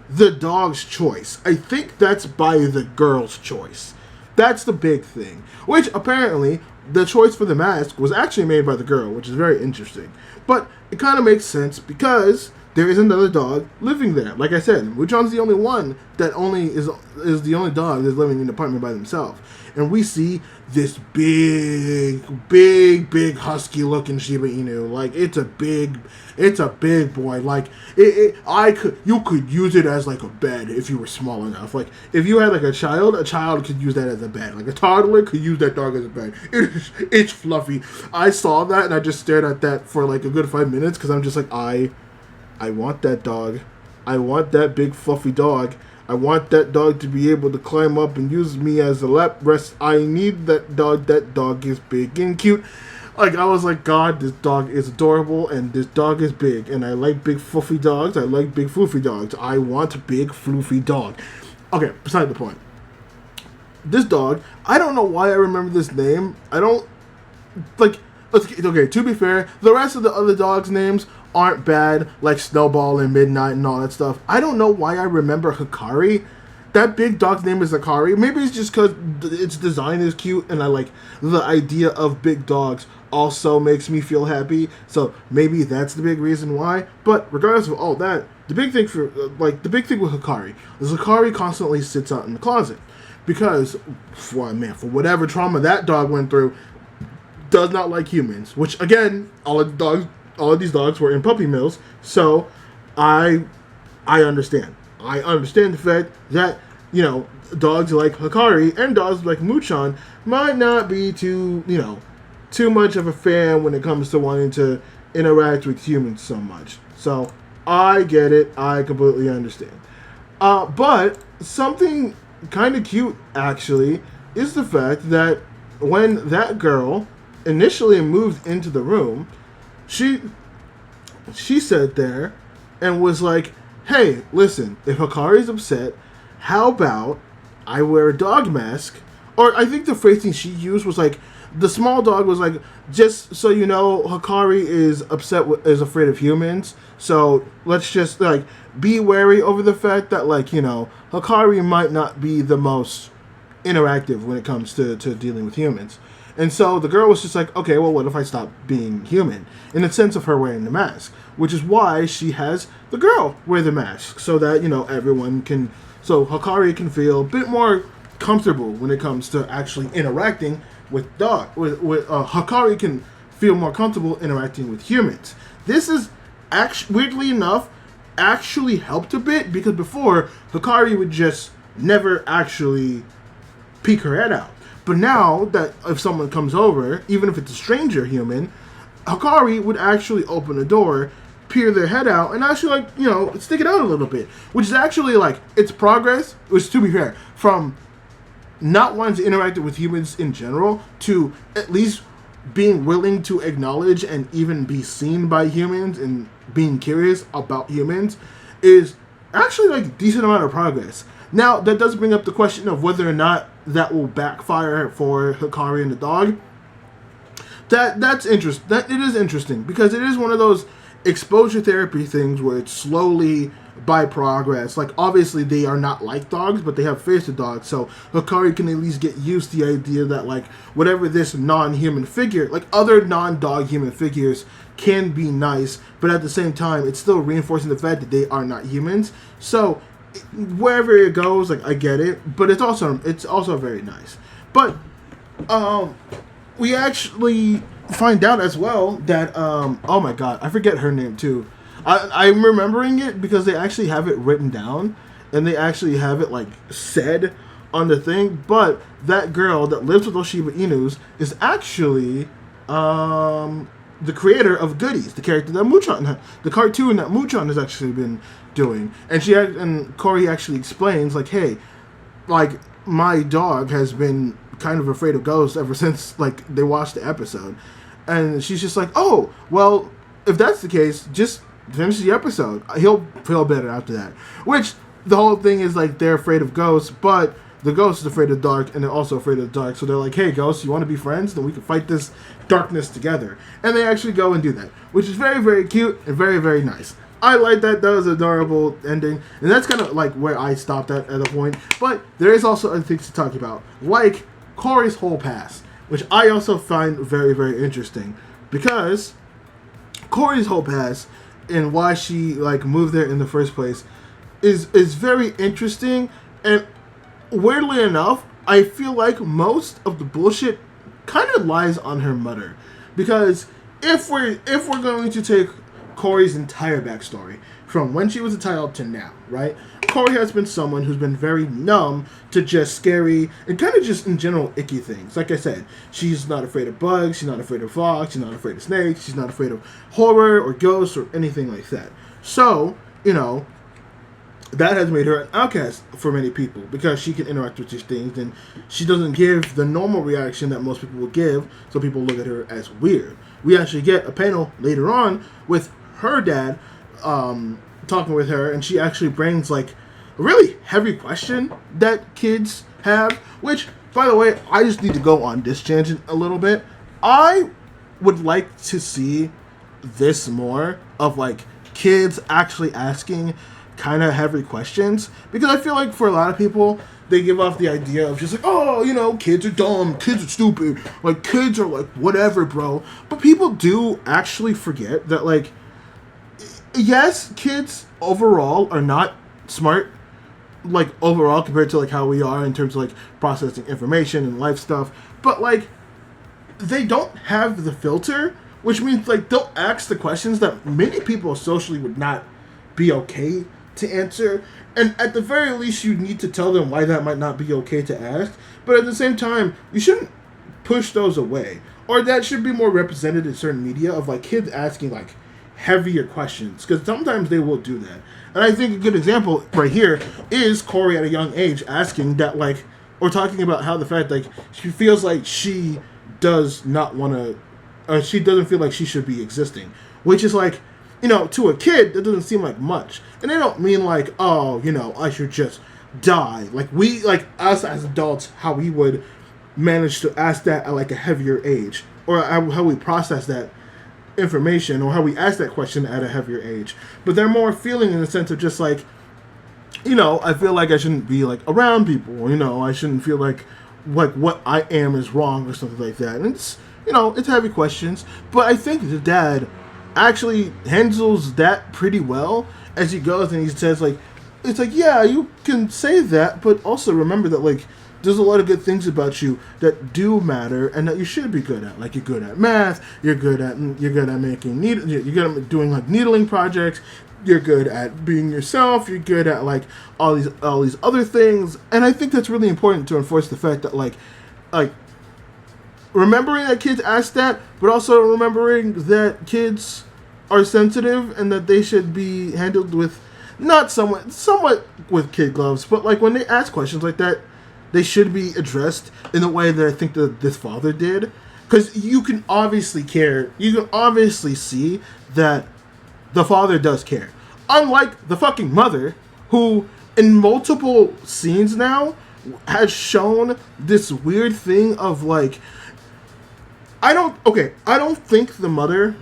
the dog's choice. I think that's by the girl's choice. That's the big thing. Which, apparently, the choice for the mask was actually made by the girl, which is very interesting. But it kind of makes sense because there is another dog living there. Like I said, Muchan's the only one that is the only dog that's living in the apartment by themselves. And we see this big husky-looking Shiba Inu. Like, it's a big boy. Like, you could use it as like a bed if you were small enough. Like, if you had like a child could use that as a bed. Like, a toddler could use that dog as a bed. It's fluffy. I saw that and I just stared at that for like a good 5 minutes because I'm just like, I want that dog. I want that big fluffy dog. I want that dog to be able to climb up and use me as a lap rest. I need that dog. That dog is big and cute. Like, I was like, God, this dog is adorable, and this dog is big, and I like big fluffy dogs. I like big floofy dogs. I want a big floofy dog. Okay, beside the point. This dog, I don't know why I remember this name. I don't, like, okay, to be fair, the rest of the other dogs' names aren't bad, like Snowball and Midnight and all that stuff. I don't know why I remember Hikari. That big dog's name is Hikari. Maybe it's just because its design is cute and I like the idea of big dogs also makes me feel happy. So maybe that's the big reason why. But regardless of all that, the big thing with Hikari is Hikari constantly sits out in the closet because, for whatever trauma that dog went through, does not like humans. Which again, all of these dogs were in puppy mills, so I I understand. I understand the fact that, dogs like Hikari and dogs like Muchan might not be too much of a fan when it comes to wanting to interact with humans so much. So I get it. I completely understand. But something kind of cute, actually, is the fact that when that girl initially moved into the room, she sat there and was like, "Hey, listen, if Hikari's upset, how about I wear a dog mask?" Or I think the phrasing she used was like, the small dog was like, "Just so you know, Hikari is is afraid of humans. So let's just like be wary over the fact that Hikari might not be the most interactive when it comes to dealing with humans." And so the girl was just like, "Okay, well, what if I stop being human?" In the sense of her wearing the mask, which is why she has the girl wear the mask, so that so Hikari can feel a bit more comfortable when it comes to actually interacting with Hikari can feel more comfortable interacting with humans. This is weirdly enough actually helped a bit, because before Hikari would just never actually peek her head out. But now that if someone comes over, even if it's a stranger human, Hikari would actually open the door, peer their head out, and actually stick it out a little bit, which is actually it's progress. Which, to be fair, from not wanting to interact with humans in general to at least being willing to acknowledge and even be seen by humans and being curious about humans is actually a decent amount of progress. Now, that does bring up the question of whether or not that will backfire for Hikari and the dog. That's interesting. That it is interesting, because it is one of those exposure therapy things where it's slowly by progress. Obviously they are not like dogs, but they have face of dogs, so Hikari can at least get used to the idea that whatever this non-human figure, other non-dog human figures can be nice, but at the same time it's still reinforcing the fact that they are not humans. So wherever it goes, I get it, but it's also very nice. But we actually find out as well that oh my god, I forget her name too. I'm remembering it because they actually have it written down and they actually have it said on the thing. But that girl that lives with those Shiba Inus is actually the creator of Goodies, the character that Muchan, the cartoon that Muchan has actually been doing. And Corey actually explains hey, my dog has been kind of afraid of ghosts ever since they watched the episode. And she's just like, "Oh, well, if that's the case, just finish the episode. He'll feel better after that." Which, the whole thing is they're afraid of ghosts, but the ghost is afraid of the dark, and they're also afraid of the dark. So they're like, "Hey, ghosts, you want to be friends? Then we can fight this darkness together." And they actually go and do that, which is very, very cute and very, very nice. I like that. That was an adorable ending. And that's kind of where I stopped at a point. But there is also other things to talk about, like Corey's whole past, which I also find very, very interesting, because Corey's whole past and why she moved there in the first place is very interesting. And weirdly enough, I feel like most of the bullshit kind of lies on her mother, because if we're going to take Corey's entire backstory from when she was a child to now, right? Corey has been someone who's been very numb to just scary and kind of just in general icky things. Like I said, she's not afraid of bugs, she's not afraid of frogs, she's not afraid of snakes, she's not afraid of horror or ghosts or anything like that. So, that has made her an outcast for many people, because she can interact with these things and she doesn't give the normal reaction that most people would give, so people look at her as weird. We actually get a panel later on with her dad talking with her, and she actually brings a really heavy question that kids have, which, by the way, I just need to go on this tangent a little bit. I would like to see this more of kids actually asking kind of heavy questions, because I feel for a lot of people, they give off the idea of just oh, kids are dumb, kids are stupid, kids are whatever, bro. But people do actually forget that yes, kids overall are not smart, overall compared to how we are in terms of processing information and life stuff, but they don't have the filter, which means they'll ask the questions that many people socially would not be okay to answer. And at the very least, you need to tell them why that might not be okay to ask. But at the same time, you shouldn't push those away. Or that should be more represented in certain media of like kids asking like heavier questions. Because sometimes they will do that. And I think a good example right here is Corey at a young age asking that like, or talking about how the fact like she feels like she does not want to, she doesn't feel like she should be existing. Which is like, you know, to a kid, that doesn't seem like much. And they don't mean like, oh, you know, I should just die. Like we, like us as adults, how we would manage to ask that at like a heavier age. Or how we process that information, or how we ask that question at a heavier age. But they're more feeling in the sense of just like, you know, I feel like I shouldn't be like around people. You know, I shouldn't feel like what I am is wrong or something like that. And it's, you know, it's heavy questions. But I think the dad actually handles that pretty well as he goes, and he says like, it's like, yeah, you can say that, but also remember that like there's a lot of good things about you that do matter and that you should be good at. Like you're good at math, you're good at making you're good at doing like needling projects, you're good at being yourself, you're good at like all these other things. And I think that's really important to enforce the fact that like remembering that kids ask that, but also remembering that kids are sensitive and that they should be handled with not somewhat with kid gloves, but like when they ask questions like that, they should be addressed in the way that I think that this father did. Because you can obviously care. You can obviously see that the father does care. Unlike the fucking mother, who in multiple scenes now has shown this weird thing of like, I don't think the mother,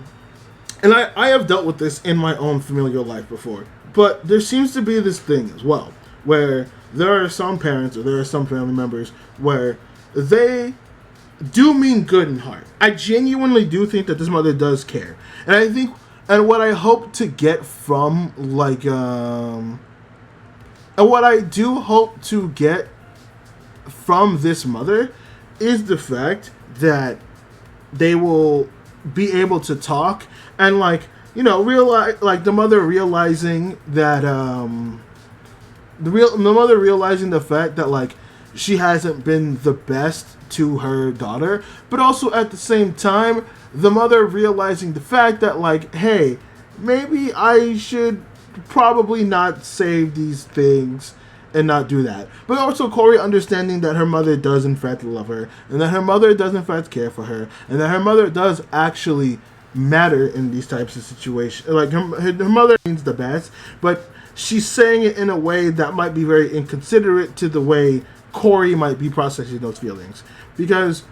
and I have dealt with this in my own familial life before, but there seems to be this thing as well, where there are some parents or there are some family members where they do mean good in heart. I genuinely do think that this mother does care. And I think, and what I hope to get from like, and what I do hope to get from this mother is the fact that they will be able to talk and like, you know, realize, like the mother realizing that, the mother realizing the fact that like she hasn't been the best to her daughter, but also at the same time the mother realizing the fact that like, hey, maybe I should probably not say these things and not do that. But also Corey understanding that her mother does in fact love her, and that her mother does in fact care for her, and that her mother does actually matter in these types of situations. Like her mother means the best, but she's saying it in a way that might be very inconsiderate to the way Corey might be processing those feelings. Because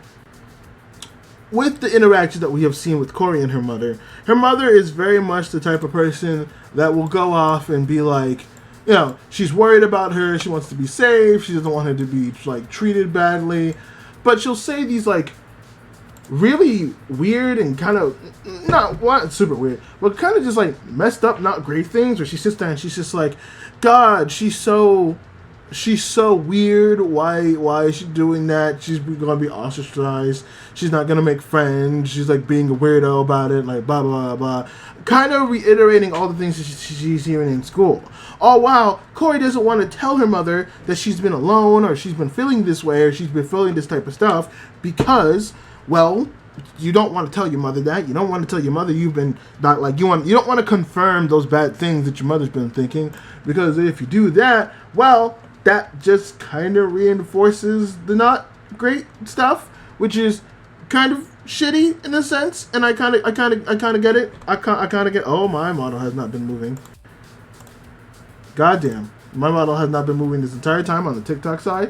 with the interaction that we have seen with Corey and her mother is very much the type of person that will go off and be like, you know, she's worried about her, she wants to be safe, she doesn't want her to be like treated badly, but she'll say these like really weird and kind of not super weird, but kind of just like messed up, not great things. Where she sits there and she's just like, God, she's so weird. Why is she doing that? She's gonna be ostracized. She's not gonna make friends. She's like being a weirdo about it. Like blah blah blah. Kind of reiterating all the things that she's hearing in school. Oh wow, Corey doesn't want to tell her mother that she's been alone or she's been feeling this way or she's been feeling this type of stuff because, well, you don't want to tell your mother that. You don't want to tell your mother you've been not like you don't want to confirm those bad things that your mother's been thinking, because if you do that, well, that just kind of reinforces the not great stuff, which is kind of shitty in a sense. And I kind of get it. I kind of get. Oh, my model has not been moving. Goddamn, my model has not been moving this entire time on the TikTok side.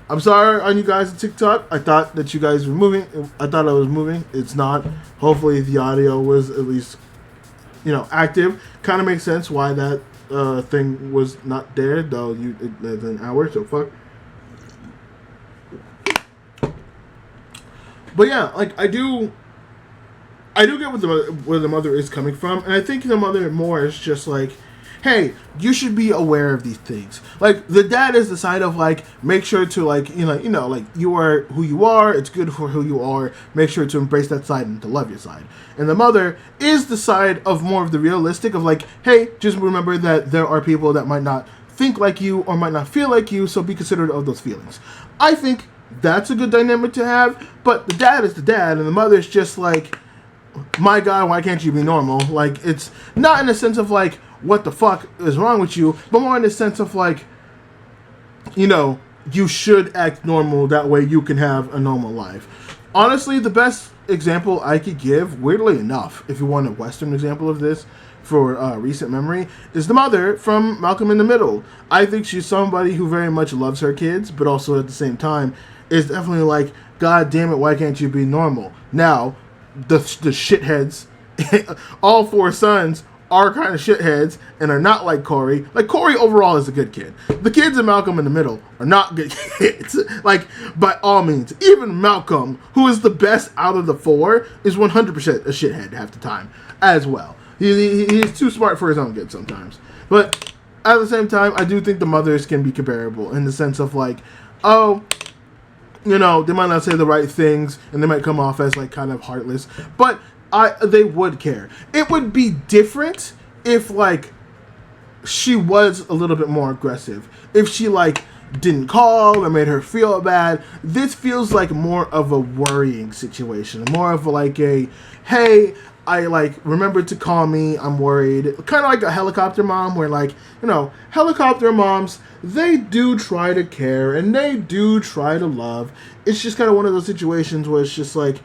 I'm sorry on you guys on TikTok. I thought that you guys were moving. I thought I was moving. It's not. Hopefully the audio was at least, you know, active. Kind of makes sense why that thing was not there, though. It's an hour, so fuck. But yeah, like I do get where the mother is coming from, and I think the mother more is just like, hey, you should be aware of these things. Like, the dad is the side of, like, make sure to, like, like, you are who you are, it's good for who you are, make sure to embrace that side and to love your side. And the mother is the side of more of the realistic of, like, hey, just remember that there are people that might not think like you or might not feel like you, so be considerate of those feelings. I think that's a good dynamic to have, but the dad is the dad, and the mother's just like, my God, why can't you be normal? Like, it's not in the sense of, like, what the fuck is wrong with you, but more in the sense of, like, you should act normal, that way you can have a normal life. Honestly, the best example I could give, weirdly enough, if you want a Western example of this for recent memory, is the mother from Malcolm in the Middle. I think she's somebody who very much loves her kids, but also at the same time is definitely like, God damn it, why can't you be normal? Now, the shitheads, all 4 sons are kind of shitheads and are not like Corey. Like, Corey overall is a good kid. The kids in Malcolm in the Middle are not good kids. Like, by all means. Even Malcolm, who is the best out of the 4, is 100% a shithead half the time as well. He's too smart for his own good sometimes. But at the same time, I do think the mothers can be comparable in the sense of, like, oh, they might not say the right things and they might come off as, like, kind of heartless, but they would care. It would be different if, like, she was a little bit more aggressive. If she, like, didn't call or made her feel bad. This feels like more of a worrying situation. More of like a, hey, I, like, remember to call me, I'm worried. Kind of like a helicopter mom where, like, helicopter moms, they do try to care and they do try to love. It's just kind of one of those situations where it's just like,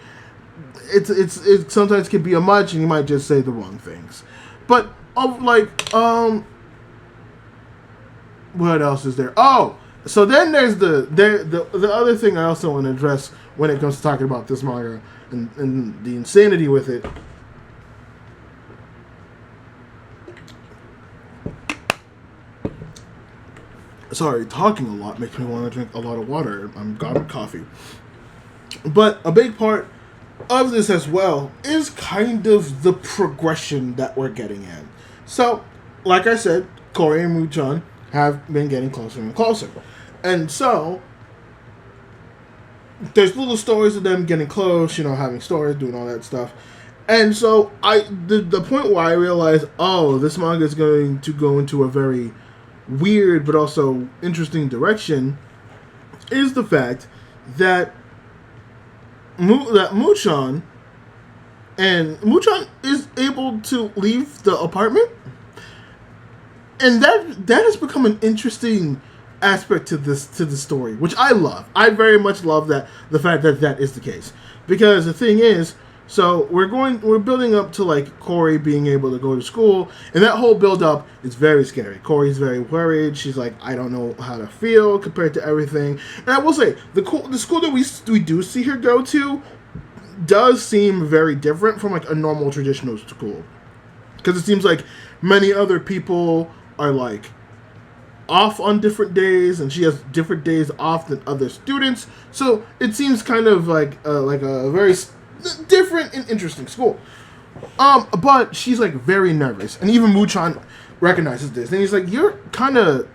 it sometimes can be a much and you might just say the wrong things. But, what else is there? Oh, so then there's the other thing I also want to address when it comes to talking about this manga and the insanity with it. Sorry, talking a lot makes me want to drink a lot of water. I'm got coffee. But a big part of this as well is kind of the progression that we're getting at. So, like I said, Corey and Mu-chan have been getting closer and closer. And so, there's little stories of them getting close, having stories, doing all that stuff. And so, the point where I realized, oh, this manga is going to go into a very weird but also interesting direction is the fact that Mu-chan is able to leave the apartment, and that has become an interesting aspect to the story, which I love. I very much love the fact that is the case, because the thing is, so we're building up to like Corey being able to go to school, and that whole build up is very scary. Corey's very worried. She's like, I don't know how to feel compared to everything. And I will say, the school that we do see her go to does seem very different from like a normal traditional school, because it seems like many other people are like off on different days, and she has different days off than other students. So it seems kind of like a very different and interesting school. But she's like very nervous, and even Mu-chan recognizes this, and he's like, you're kind of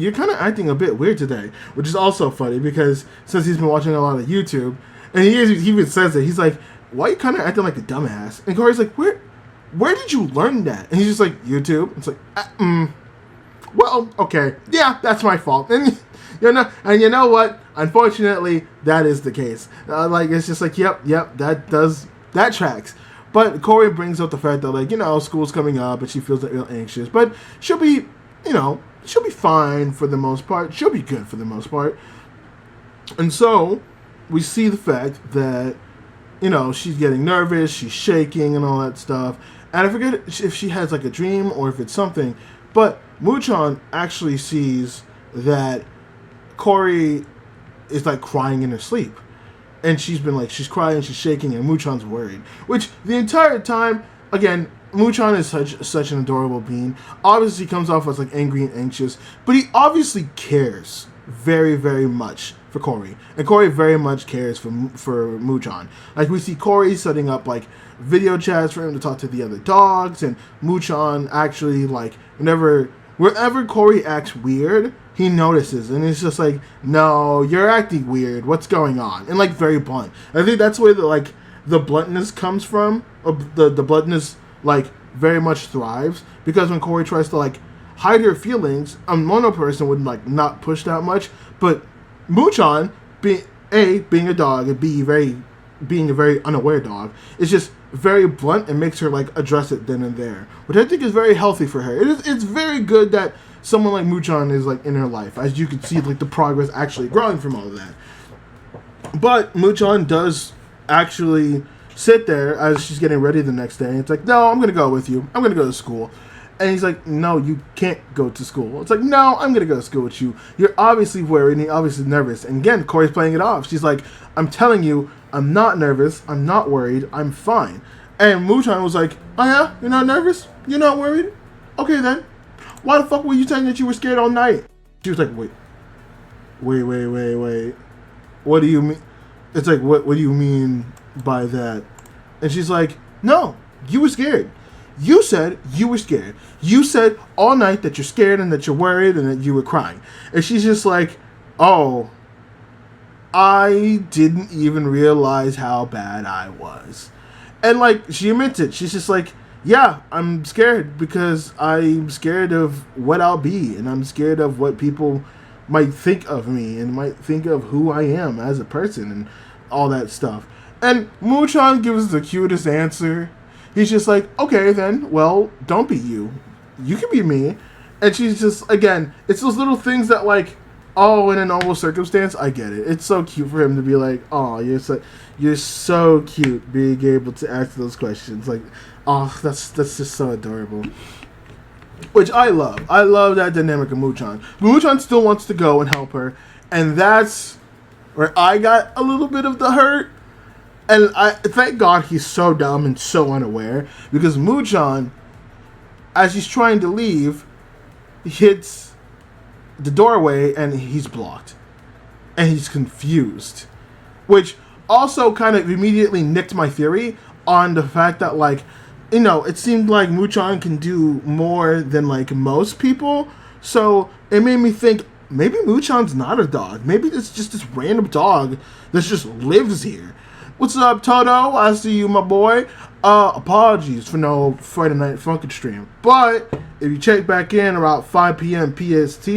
acting a bit weird today, which is also funny because since he's been watching a lot of YouTube, and he even says it, he's like, why are you kind of acting like a dumbass? And Corey's like, where did you learn that? And he's just like, YouTube. It's like, well, okay, yeah, that's my fault. And you know what? Unfortunately, that is the case. It's just like, yep, that tracks. But Corey brings up the fact that, like, school's coming up and she feels like real anxious, but she'll be fine for the most part. She'll be good for the most part. And so we see the fact that, she's getting nervous, she's shaking and all that stuff. And I forget if she has like a dream or if it's something, but Mu-chan actually sees that Corey is like crying in her sleep. And she's crying, she's shaking, and Mu-chan's worried. Which the entire time, again, Mu-chan is such an adorable being. Obviously he comes off as like angry and anxious, but he obviously cares very, very much for Corey, and Corey very much cares for Muchan. Like, we see Corey setting up like video chats for him to talk to the other dogs, and Muchan actually, like, wherever Corey acts weird, he notices, and he's just like, no, you're acting weird, what's going on? And like, very blunt. I think that's where the bluntness comes from. The bluntness, like, very much thrives, because when Corey tries to like hide her feelings, a mono person would like not push that much, but Muchan, being a dog, and being a very unaware dog, is just very blunt and makes her like address it then and there, which I think is very healthy for her. It's very good that someone like Muchan is like in her life, as you can see like the progress actually growing from all of that. But Muchan does actually sit there as she's getting ready the next day, and it's like, no, I'm gonna go with you, I'm gonna go to school. And he's like, no, you can't go to school. It's like, no, I'm going to go to school with you. You're obviously worried and you're obviously nervous. And again, Corey's playing it off. She's like, I'm telling you, I'm not nervous. I'm not worried. I'm fine. And Muchan was like, oh yeah? You're not nervous? You're not worried? Okay then. Why the fuck were you saying that you were scared all night? She was like, wait. What do you mean? It's like, what do you mean by that? And she's like, no, you were scared. You said you were scared. You said all night that you're scared and that you're worried and that you were crying. And she's just like, oh, I didn't even realize how bad I was. And like, she admits it. She's just like, yeah, I'm scared because I'm scared of what I'll be. And I'm scared of what people might think of me and might think of who I am as a person and all that stuff. And Muchan gives the cutest answer. He's just like, okay, then, well, don't be you. You can be me. And she's just, again, it's those little things that, like, oh, in a normal circumstance, I get it. It's so cute for him to be like, oh, you're so cute being able to ask those questions. Like, oh, that's just so adorable. Which I love. I love that dynamic of Muchan. Muchan still wants to go and help her. And that's where I got a little bit of the hurt. And I thank God he's so dumb and so unaware, because Muchan, as he's trying to leave, hits the doorway and he's blocked. And he's confused. Which also kind of immediately nicked my theory on the fact that, like, you know, it seemed like Muchan can do more than, like, most people. So it made me think, maybe Muchan's not a dog. Maybe it's just this random dog that just lives here. What's up, Toto? I see you, my boy. Apologies for no Friday Night Funkin' stream. But if you check back in around 5 p.m. PST,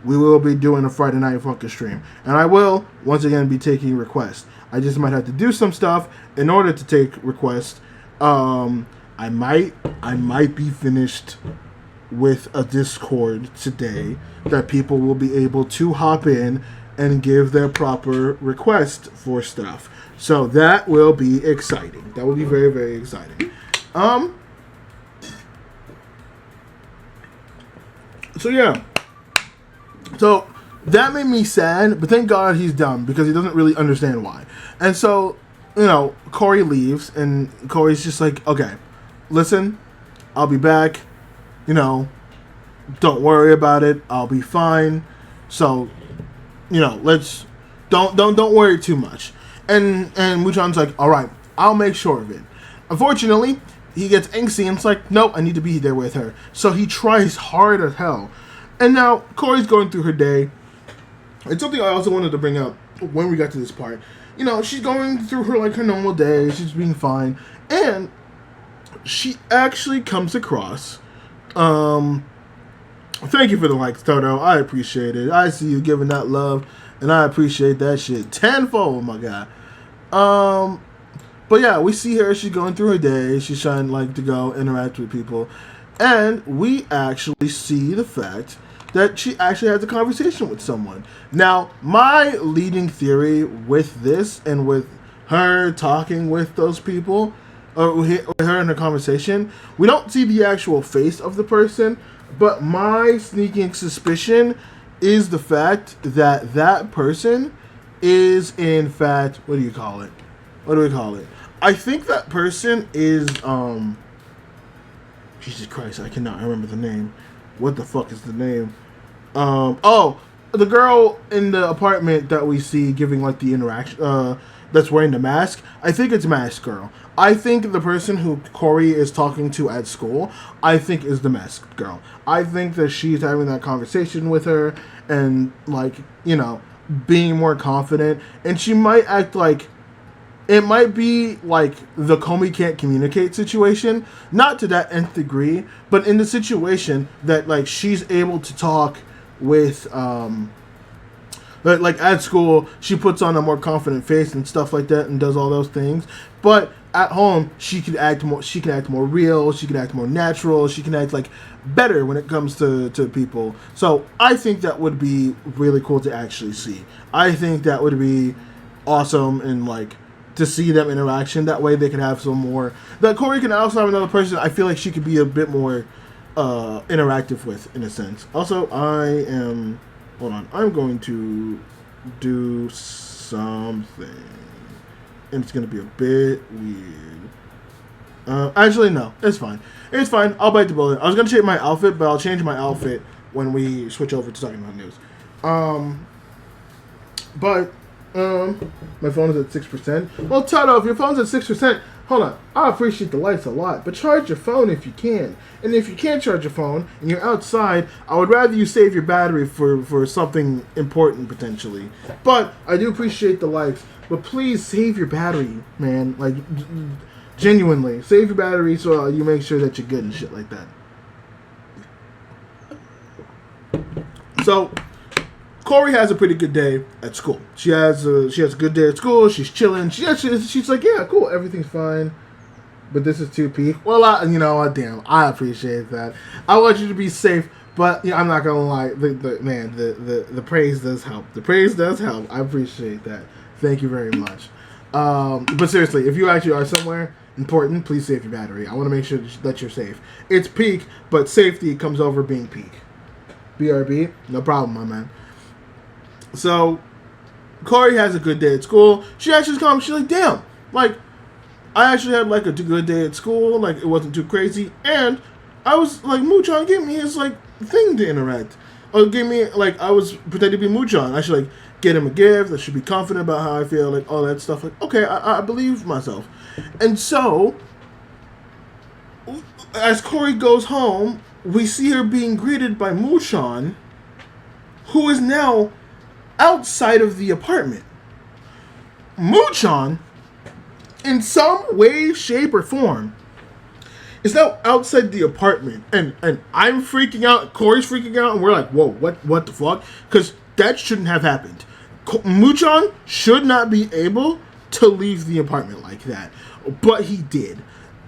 we will be doing a Friday Night Funkin' stream. And I will, once again, be taking requests. I just might have to do some stuff in order to take requests. I might be finished with a Discord today that people will be able to hop in and give their proper request for stuff. So that will be exciting. That will be very, very exciting. So yeah. So that made me sad, but thank God he's dumb, because he doesn't really understand why. And so, you know, Corey leaves, and Corey's just like, okay, listen, I'll be back. You know, don't worry about it. I'll be fine. So, you know, don't worry too much. And Muchan's like, all right, I'll make sure of it. Unfortunately, he gets angsty and it's like, nope, I need to be there with her. So he tries hard as hell. And now Corey's going through her day. And something I also wanted to bring up when we got to this part. You know, she's going through her normal day. She's being fine. And she actually comes across... thank you for the likes, Toto. I appreciate it. I see you giving that love. And I appreciate that shit tenfold, my guy. But yeah, we see her. She's going through her day. She's trying to go interact with people. And we actually see the fact that she actually has a conversation with someone. Now, my leading theory with this and with her talking with those people, or with her in a conversation, we don't see the actual face of the person, but my sneaking suspicion is the fact that that person is, in fact, what do we call it? I think that person is, Jesus Christ, I cannot remember the name. What the fuck is the name? the girl in the apartment that we see giving like the interaction, that's wearing the mask, I think it's Mask Girl. I think the person who Corey is talking to at school, I think is the Masked Girl. I think that she's having that conversation with her and, like, you know, being more confident. And she might act like, it might be like the Comey can't communicate situation. Not to that nth degree, but in the situation that, like, she's able to talk with, like at school, she puts on a more confident face and stuff like that, and does all those things. But at home, she can act more. She can act more real. She can act more natural. She can act like better when it comes to people. So I think that would be really cool to actually see. I think that would be awesome, and like to see them interaction. That way, they can have some more. That Corey can also have another person. I feel like she could be a bit more interactive with, in a sense. Also, I am. Hold on, I'm going to do something, and it's going to be a bit weird. Actually, no, it's fine. It's fine. I'll bite the bullet. I was going to change my outfit, but I'll change my outfit when we switch over to talking about news. My phone is at 6%. Well, Toto, if your phone's at 6%, hold on. I appreciate the lights a lot, but charge your phone if you can. And if you can't charge your phone and you're outside, I would rather you save your battery for something important, potentially. But I do appreciate the lights. But please save your battery, man. Like, genuinely. Save your battery so you make sure that you're good and shit like that. So, Corey has a pretty good day at school. She has a good day at school. She's chilling. She's like, yeah, cool, everything's fine. But this is too peak. Well, you know what? Damn, I appreciate that. I want you to be safe, but you know, I'm not gonna lie. The praise does help. The praise does help. I appreciate that. Thank you very much. But seriously, if you actually are somewhere important, please save your battery. I want to make sure that you're safe. It's peak, but safety comes over being peak. BRB, no problem, my man. So, Corey has a good day at school. She actually comes. She's like, damn, like, I actually had, like, a good day at school. Like, it wasn't too crazy. And I was, like, Muchan gave me his, like, thing to interact. Or gave me, like, I was pretending to be Muchan. I should, like, get him a gift. I should be confident about how I feel. Like, all that stuff. Like, okay, I believe myself. And so, as Corey goes home, we see her being greeted by Muchan, who is now outside of the apartment. Muchan, in some way, shape, or form, is now outside the apartment, and I'm freaking out. Corey's freaking out, and we're like, "Whoa, what the fuck?" Because that shouldn't have happened. Muchan should not be able to leave the apartment like that, but he did.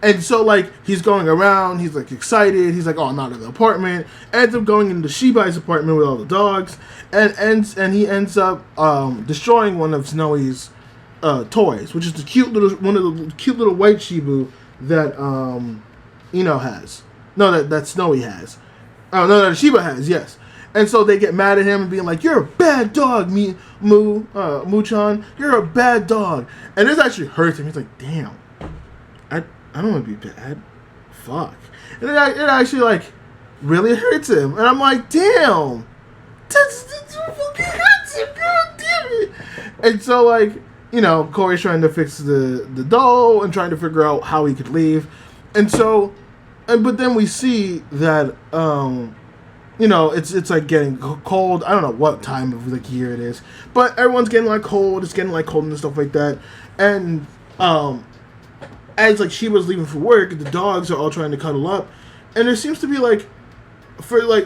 And so, like, he's going around, he's, like, excited, he's like, oh, I'm not in the apartment, ends up going into Shiba Inu's apartment with all the dogs, and he ends up destroying one of Snowy's toys, which is one of the cute little white Shibu that Ino has. No, that Snowy has. Oh, no, that Shiba has, yes. And so they get mad at him and being like, you're a bad dog, Muchan, you're a bad dog. And this actually hurts him. He's like, damn, I don't want to be bad. Fuck. And it actually, like, really hurts him. And I'm like, damn. That fucking hurts him. God damn it. And so, like, you know, Corey's trying to fix the doll and trying to figure out how he could leave. And so, but then we see that, you know, it's like getting cold. I don't know what time of, like, year it is. But everyone's getting, like, cold. It's getting, like, cold and stuff like that. And, as, like, she was leaving for work, the dogs are all trying to cuddle up, and there seems to be, like, for, like,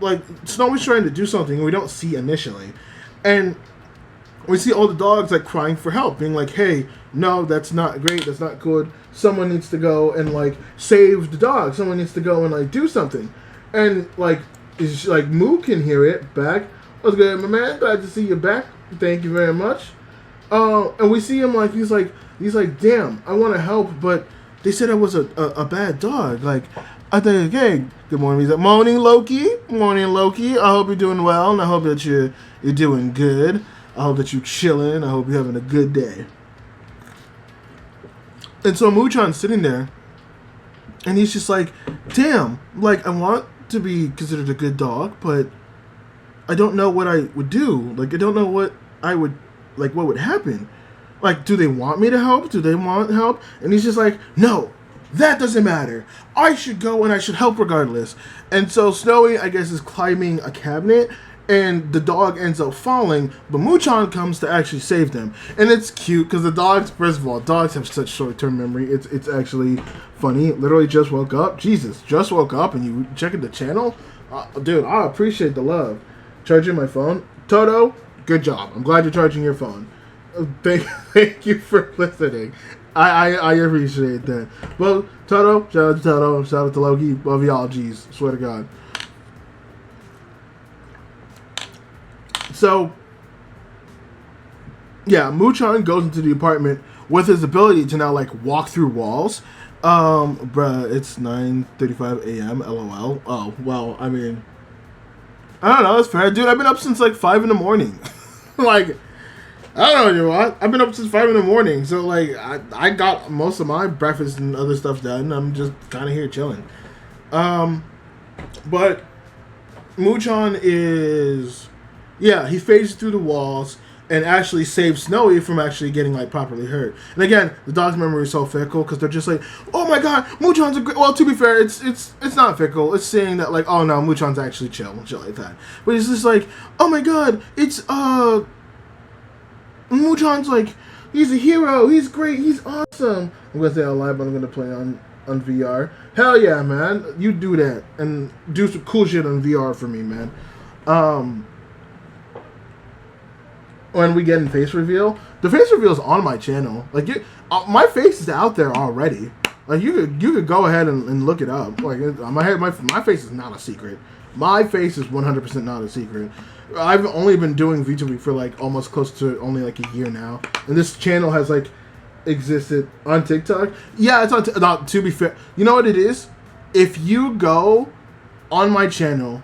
like, Snowy's trying to do something we don't see initially, and we see all the dogs, like, crying for help, being like, hey, no, that's not great, that's not good, someone needs to go and, like, save the dog, someone needs to go and, like, do something, and, like, Moo can hear it back. What's good, my man? Glad to see you back. Thank you very much. And we see him, like, he's like, damn, I want to help, but they said I was a bad dog. Like, I think, hey, good morning. He's like, morning, Loki. Morning, Loki. I hope you're doing well, and I hope that you're doing good. I hope that you're chilling. I hope you're having a good day. And so Muchan's sitting there, and he's just like, damn, like, I want to be considered a good dog, but I don't know what I would do. Like, I don't know what I would, like, what would happen. Like, do they want me to help? Do they want help? And he's just like, no, that doesn't matter. I should go and I should help regardless. And so Snowy, I guess, is climbing a cabinet, and the dog ends up falling, but Muchan comes to actually save them. And it's cute, because the dogs, first of all, dogs have such short-term memory. It's actually funny. Literally just woke up. Jesus, just woke up, and you checking the channel? Dude, I appreciate the love. Charging my phone. Toto, good job. I'm glad you're charging your phone. Thank you for listening. I appreciate that. Well, Toto, shout out to Toto, shout out to Loki, love y'all, jeez, swear to God. So, yeah, Muchan goes into the apartment with his ability to now, like, walk through walls. Bruh, it's 9:35 a.m., lol. Oh, well, I mean, I don't know, it's fair. Dude, I've been up since, like, 5 in the morning. Like, I don't know what. I've been up since 5 in the morning, so, like, I got most of my breakfast and other stuff done. I'm just kind of here chilling. But Muchan is... Yeah, he phases through the walls and actually saves Snowy from actually getting, like, properly hurt. And again, the dog's memory is so fickle because they're just like, oh my god, Muchan's a great... Well, to be fair, it's not fickle. It's saying that, like, oh no, Muchan's actually chill and shit like that. But it's just like, oh my god, it's, Muchan's like, he's a hero, he's great, he's awesome. I'm gonna say out loud, but I'm gonna play on VR. Hell yeah, man. You do that. And do some cool shit on VR for me, man. When we get in face reveal, the face reveal is on my channel. Like, my face is out there already. Like, you could go ahead and look it up. Like, my face is not a secret. My face is 100% not a secret. I've only been doing Vtubing for, like, almost close to only, like, a year now. And this channel has, like, existed on TikTok. Yeah, it's on to be fair. You know what it is? If you go on my channel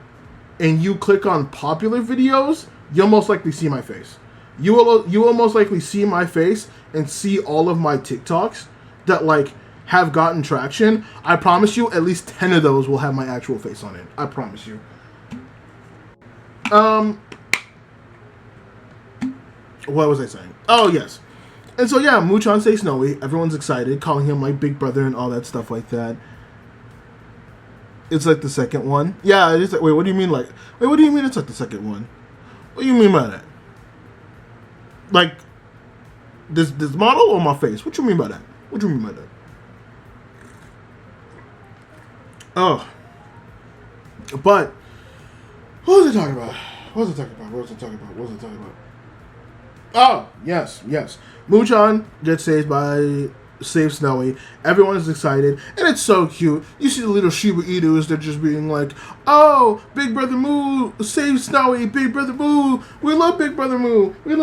and you click on popular videos, you'll most likely see my face. You will most likely see my face and see all of my TikToks that, like, have gotten traction. I promise you, at least 10 of those will have my actual face on it. I promise you. What was I saying? Oh, yes. And so, yeah, Muchan says Snowy. Everyone's excited, calling him, like, big brother and all that stuff like that. It's, like, the second one. Yeah, it is. Wait, what do you mean, like... Wait, what do you mean it's, like, the second one? What do you mean by that? Like, this model or my face? What you mean by that? What do you mean by that? Oh. But, what was I talking about? What was I talking about? Oh, yes. Muchan gets saves Snowy. Everyone is excited, and it's so cute. You see the little Shiba Inus, they're just being like, oh, Big Brother Moo, save Snowy, Big Brother Moo, we love Big Brother Moo, Big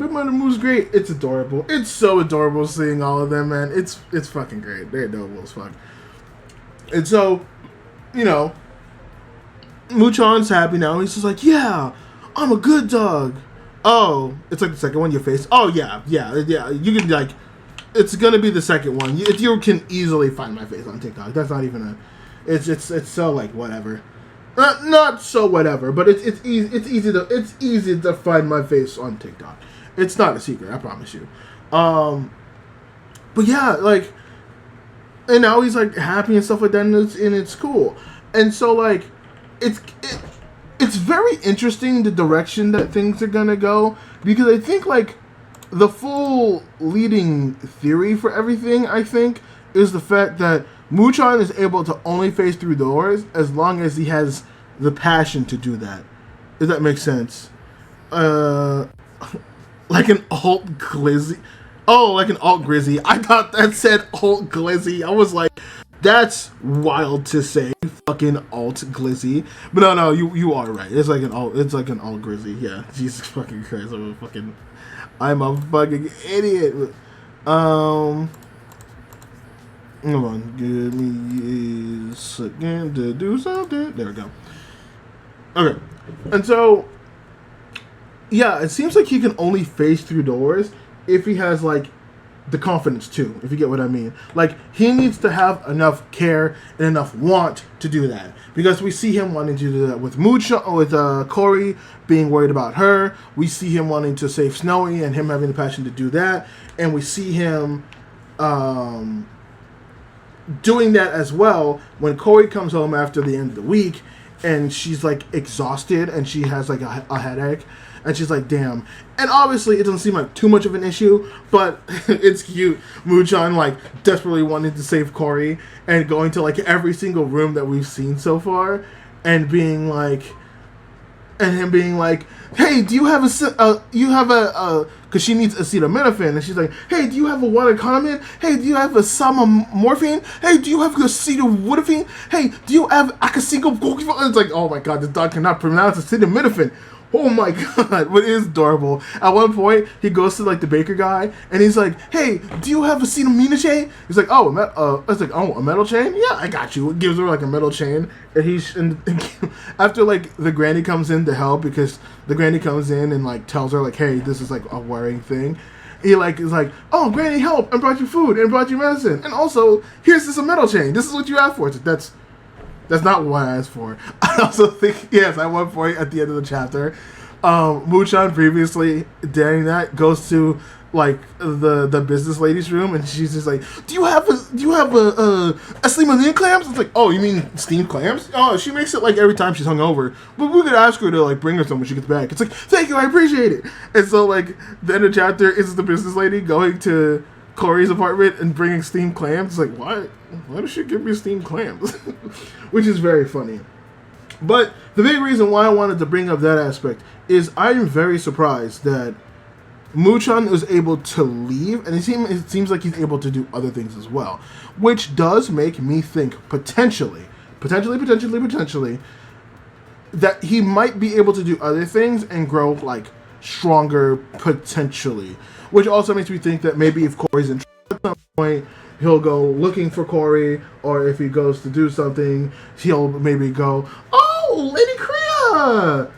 Brother Moo's great. It's adorable. It's so adorable seeing all of them, man. It's fucking great. They're adorable as fuck. And so, you know, Muchan's happy now. He's just like, yeah, I'm a good dog. Oh, it's like the second one, your face. Oh, yeah. You can, like, it's gonna be the second one. You can easily find my face on TikTok. That's not even it's so, like, whatever. Not so whatever, but it's easy to find my face on TikTok. It's not a secret, I promise you. But yeah, like, and now he's, like, happy and stuff like that, and it's cool. And so, like, it's very interesting the direction that things are gonna go, because I think, like, the full leading theory for everything, I think, is the fact that Muchan is able to only phase through doors as long as he has the passion to do that. If that makes sense. Like an alt glizzy. Oh, like an alt grizzy. I thought that said alt glizzy. I was like, that's wild to say, fucking alt glizzy. But no, you are right. It's like an alt grizzy. Yeah, Jesus fucking Christ. I'm a fucking idiot. Hold on, give me a second to do something. There we go. Okay, and so, yeah, it seems like he can only phase through doors if he has, like, the confidence too, if you get what I mean. Like, he needs to have enough care and enough want to do that, because we see him wanting to do that with Corey, being worried about her. We see him wanting to save Snowy and him having the passion to do that, and we see him doing that as well when Corey comes home after the end of the week and she's like exhausted and she has like a headache. And she's like, damn. And obviously, it doesn't seem like too much of an issue, but it's cute. Muchan, like, desperately wanting to save Corey and going to, like, every single room that we've seen so far and being like, and him being like, hey, do you have because she needs acetaminophen, and she's like, hey, do you have a water condiment? Hey, do you have a morphine? Hey, do you have acetaminophen? Hey, do you have acetaminophen? It's like, oh my god, this dog cannot pronounce acetaminophen. Oh my god, but it is adorable. At one point, he goes to like the baker guy, and he's like, "Hey, do you have a chain?" He's like, "Oh, a metal chain? Yeah, I got you." It gives her like a metal chain, and after like the granny comes in to help, because the granny comes in and like tells her like, "Hey, this is like a worrying thing." He like is like, "Oh, granny, help! I brought you food and brought you medicine, and also here's this a metal chain. This is what you asked for." It's like, That's not what I asked for. I also think, yes, at one point at the end of the chapter, Muchan previously daring that goes to like the business lady's room, and she's just like, do you have a steamed clams? It's like, oh, you mean steamed clams? Oh, she makes it like every time she's hungover, but we could ask her to like bring her some when she gets back. It's like, thank you, I appreciate it. And so like the end of the chapter is the business lady going to Corey's apartment and bringing steamed clams. It's like, why does she give me steamed clams? Which is very funny. But the big reason why I wanted to bring up that aspect is I'm very surprised that Muchan was able to leave, and it seems like he's able to do other things as well, which does make me think potentially, that he might be able to do other things and grow like stronger potentially, which also makes me think that maybe if Corey's in trouble at some point, he'll go looking for Corey, or if he goes to do something, he'll maybe go, oh, Lady Kriya!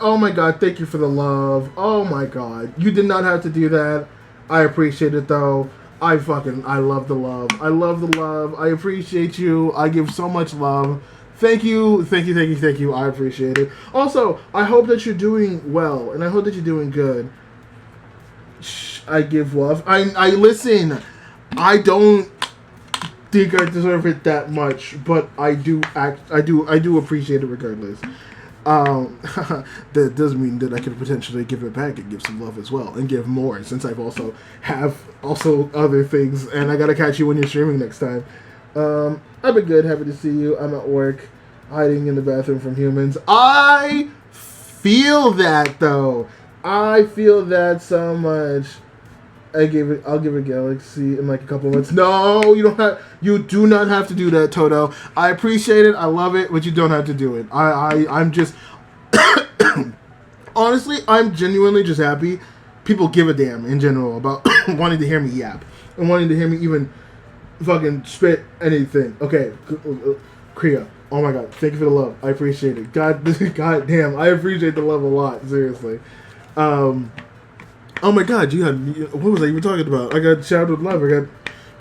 Oh my god, thank you for the love. Oh my god, you did not have to do that. I appreciate it though. I love the love. I appreciate you. I give so much love. Thank you. I appreciate it. Also, I hope that you're doing well, and I hope that you're doing good. I give love. I listen. I don't think I deserve it that much, but I do appreciate it regardless. That does mean that I could potentially give it back and give some love as well, and give more, since I've also have other things, and I gotta catch you when you're streaming next time. I've been good, happy to see you. I'm at work, hiding in the bathroom from humans. I feel that though. I feel that so much. I'll give it Galaxy in like a couple months. No, you do not have to do that, Toto. I appreciate it, I love it, but you don't have to do it. I'm just honestly, I'm genuinely just happy people give a damn in general about wanting to hear me yap and wanting to hear me even fucking spit anything. Okay, Kriya. Oh my god, thank you for the love. I appreciate it. God damn, I appreciate the love a lot. Seriously. Oh my god, what was I even talking about? I got shouted with love. I got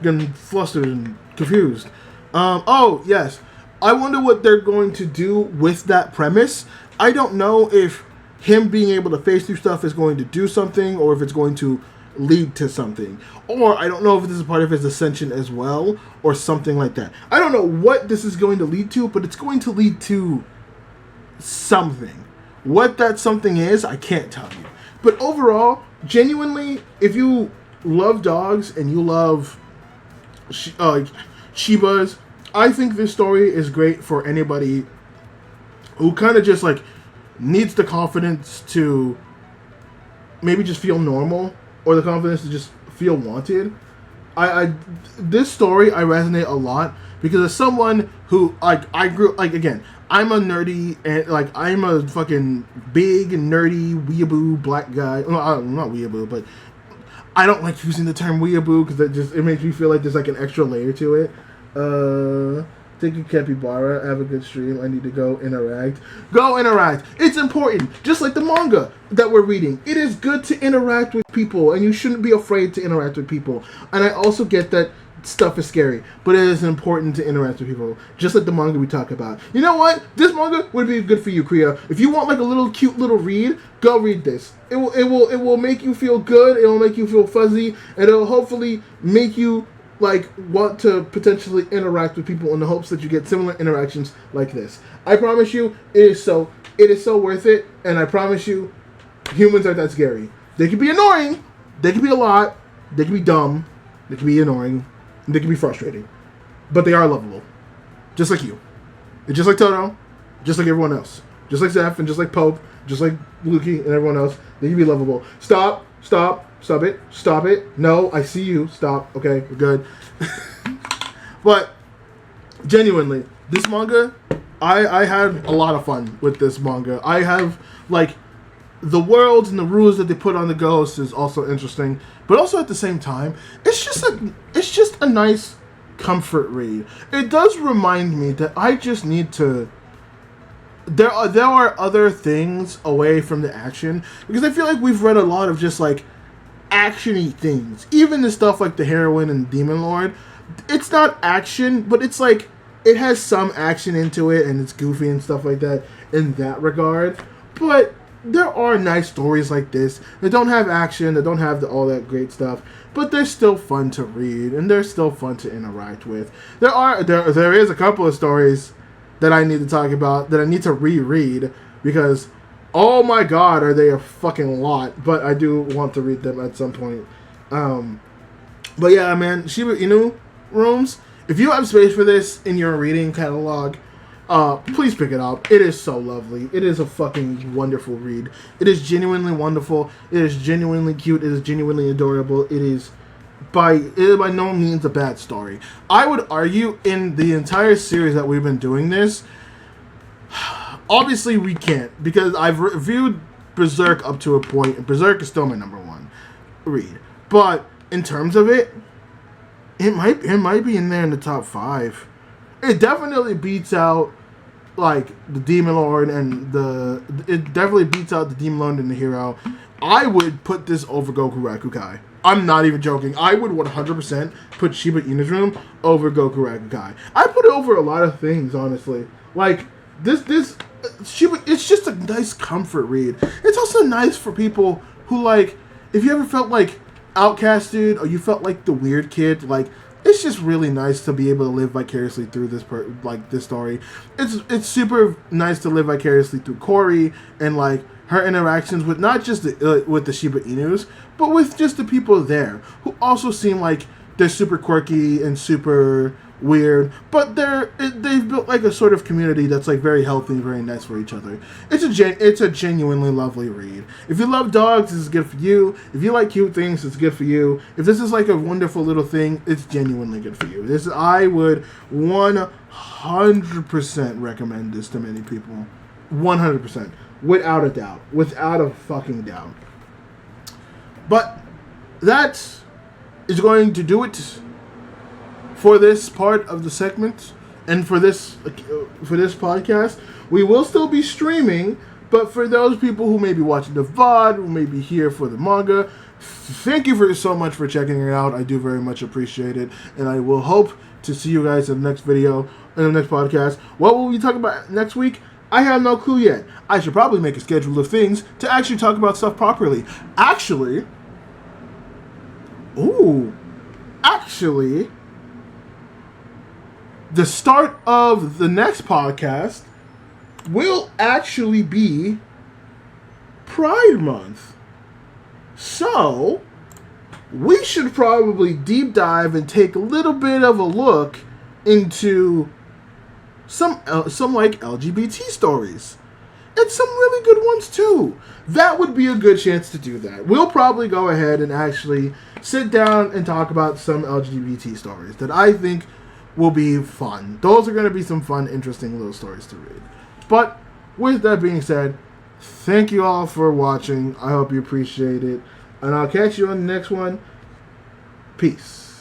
getting flustered and confused. Oh, yes. I wonder what they're going to do with that premise. I don't know if him being able to face through stuff is going to do something, or if it's going to lead to something. Or I don't know if this is part of his ascension as well, or something like that. I don't know what this is going to lead to, but it's going to lead to something. What that something is, I can't tell you. But overall, genuinely, if you love dogs and you love Shibas, I think this story is great for anybody who kind of just like needs the confidence to maybe just feel normal, or the confidence to just feel wanted. This story I resonate a lot, because as someone who I grew again, I'm a nerdy, and like I'm a fucking big nerdy weeaboo black guy. Well, I'm not weeaboo, but I don't like using the term weeaboo because it makes me feel like there's like an extra layer to it. Thank you, Capybara. Have a good stream. I need to go interact. Go interact. It's important. Just like the manga that we're reading. It is good to interact with people, and you shouldn't be afraid to interact with people. And I also get that stuff is scary, but it is important to interact with people. Just like the manga we talk about. You know what? This manga would be good for you, Kriya. If you want like a little cute little read, go read this. It will make you feel good. It will make you feel fuzzy, and it will hopefully make you like want to potentially interact with people in the hopes that you get similar interactions like this. I promise you, it is so worth it, and I promise you, humans aren't that scary. They can be annoying, they can be a lot, they can be dumb, they can be annoying, and they can be frustrating, but they are lovable, just like you, and just like Toto, just like everyone else, just like Zeph, and just like Pope, just like Lukey, and everyone else. They can be lovable. Stop it. No, I see you. Stop. Okay, we're good. But genuinely, this manga, I had a lot of fun with this manga. I have like the worlds and the rules that they put on the ghosts is also interesting, but also at the same time, it's just a nice comfort read. It does remind me that I just need to. There are other things away from the action, because I feel like we've read a lot of just like action-y things. Even the stuff like the Heroine and Demon Lord, it's not action, but it's like it has some action into it, and it's goofy and stuff like that in that regard. But there are nice stories like this that don't have action, that don't have all that great stuff, but they're still fun to read, and they're still fun to interact with. There is a couple of stories that I need to talk about, that I need to reread, because oh my god, are they a fucking lot, but I do want to read them at some point. But yeah, man, Shiba Inu rooms, if you have space for this in your reading catalog, please pick it up. It is so lovely. It is a fucking wonderful read. It is genuinely wonderful. It is genuinely cute. It is genuinely adorable. It is by no means a bad story. I would argue in the entire series that we've been doing this, obviously we can't, because I've reviewed Berserk up to a point, and Berserk is still my #1 read. But in terms of it might be in there in the top 5. It definitely beats out like the Demon Lord and the Hero. I would put this over Goku Rakukai. I'm not even joking. I would 100% put Shiba Inu's room over Goku Rakukai. I put it over a lot of things, honestly. Like this Shiba, it's just a nice comfort read. It's also nice for people who, like, if you ever felt like outcasted or you felt like the weird kid, like, it's just really nice to be able to live vicariously through this this story. It's super nice to live vicariously through Corey and like her interactions with not just with the Shiba Inus, but with just the people there who also seem like they're super quirky and super weird, but they've built like a sort of community that's like very healthy and very nice for each other. It's a genuinely lovely read. If you love dogs, this is good for you. If you like cute things, it's good for you. If this is like a wonderful little thing, it's genuinely good for you. I would 100% recommend this to many people. 100%. Without a doubt. Without a fucking doubt. But that is going to do it for this part of the segment and for this podcast. We will still be streaming, but for those people who may be watching the VOD, who may be here for the manga, thank you so much for checking it out. I do very much appreciate it, and I will hope to see you guys in the next video, in the next podcast. What will we talk about next week? I have no clue yet. I should probably make a schedule of things to actually talk about stuff properly. Actually, the start of the next podcast will actually be Pride Month. So, we should probably deep dive and take a little bit of a look into some like LGBT stories. And some really good ones too. That would be a good chance to do that. We'll probably go ahead and actually sit down and talk about some LGBT stories that I think will be fun. Those are going to be some fun, interesting little stories to read. But with that being said, thank you all for watching. I hope you appreciate it. And I'll catch you on the next one. Peace.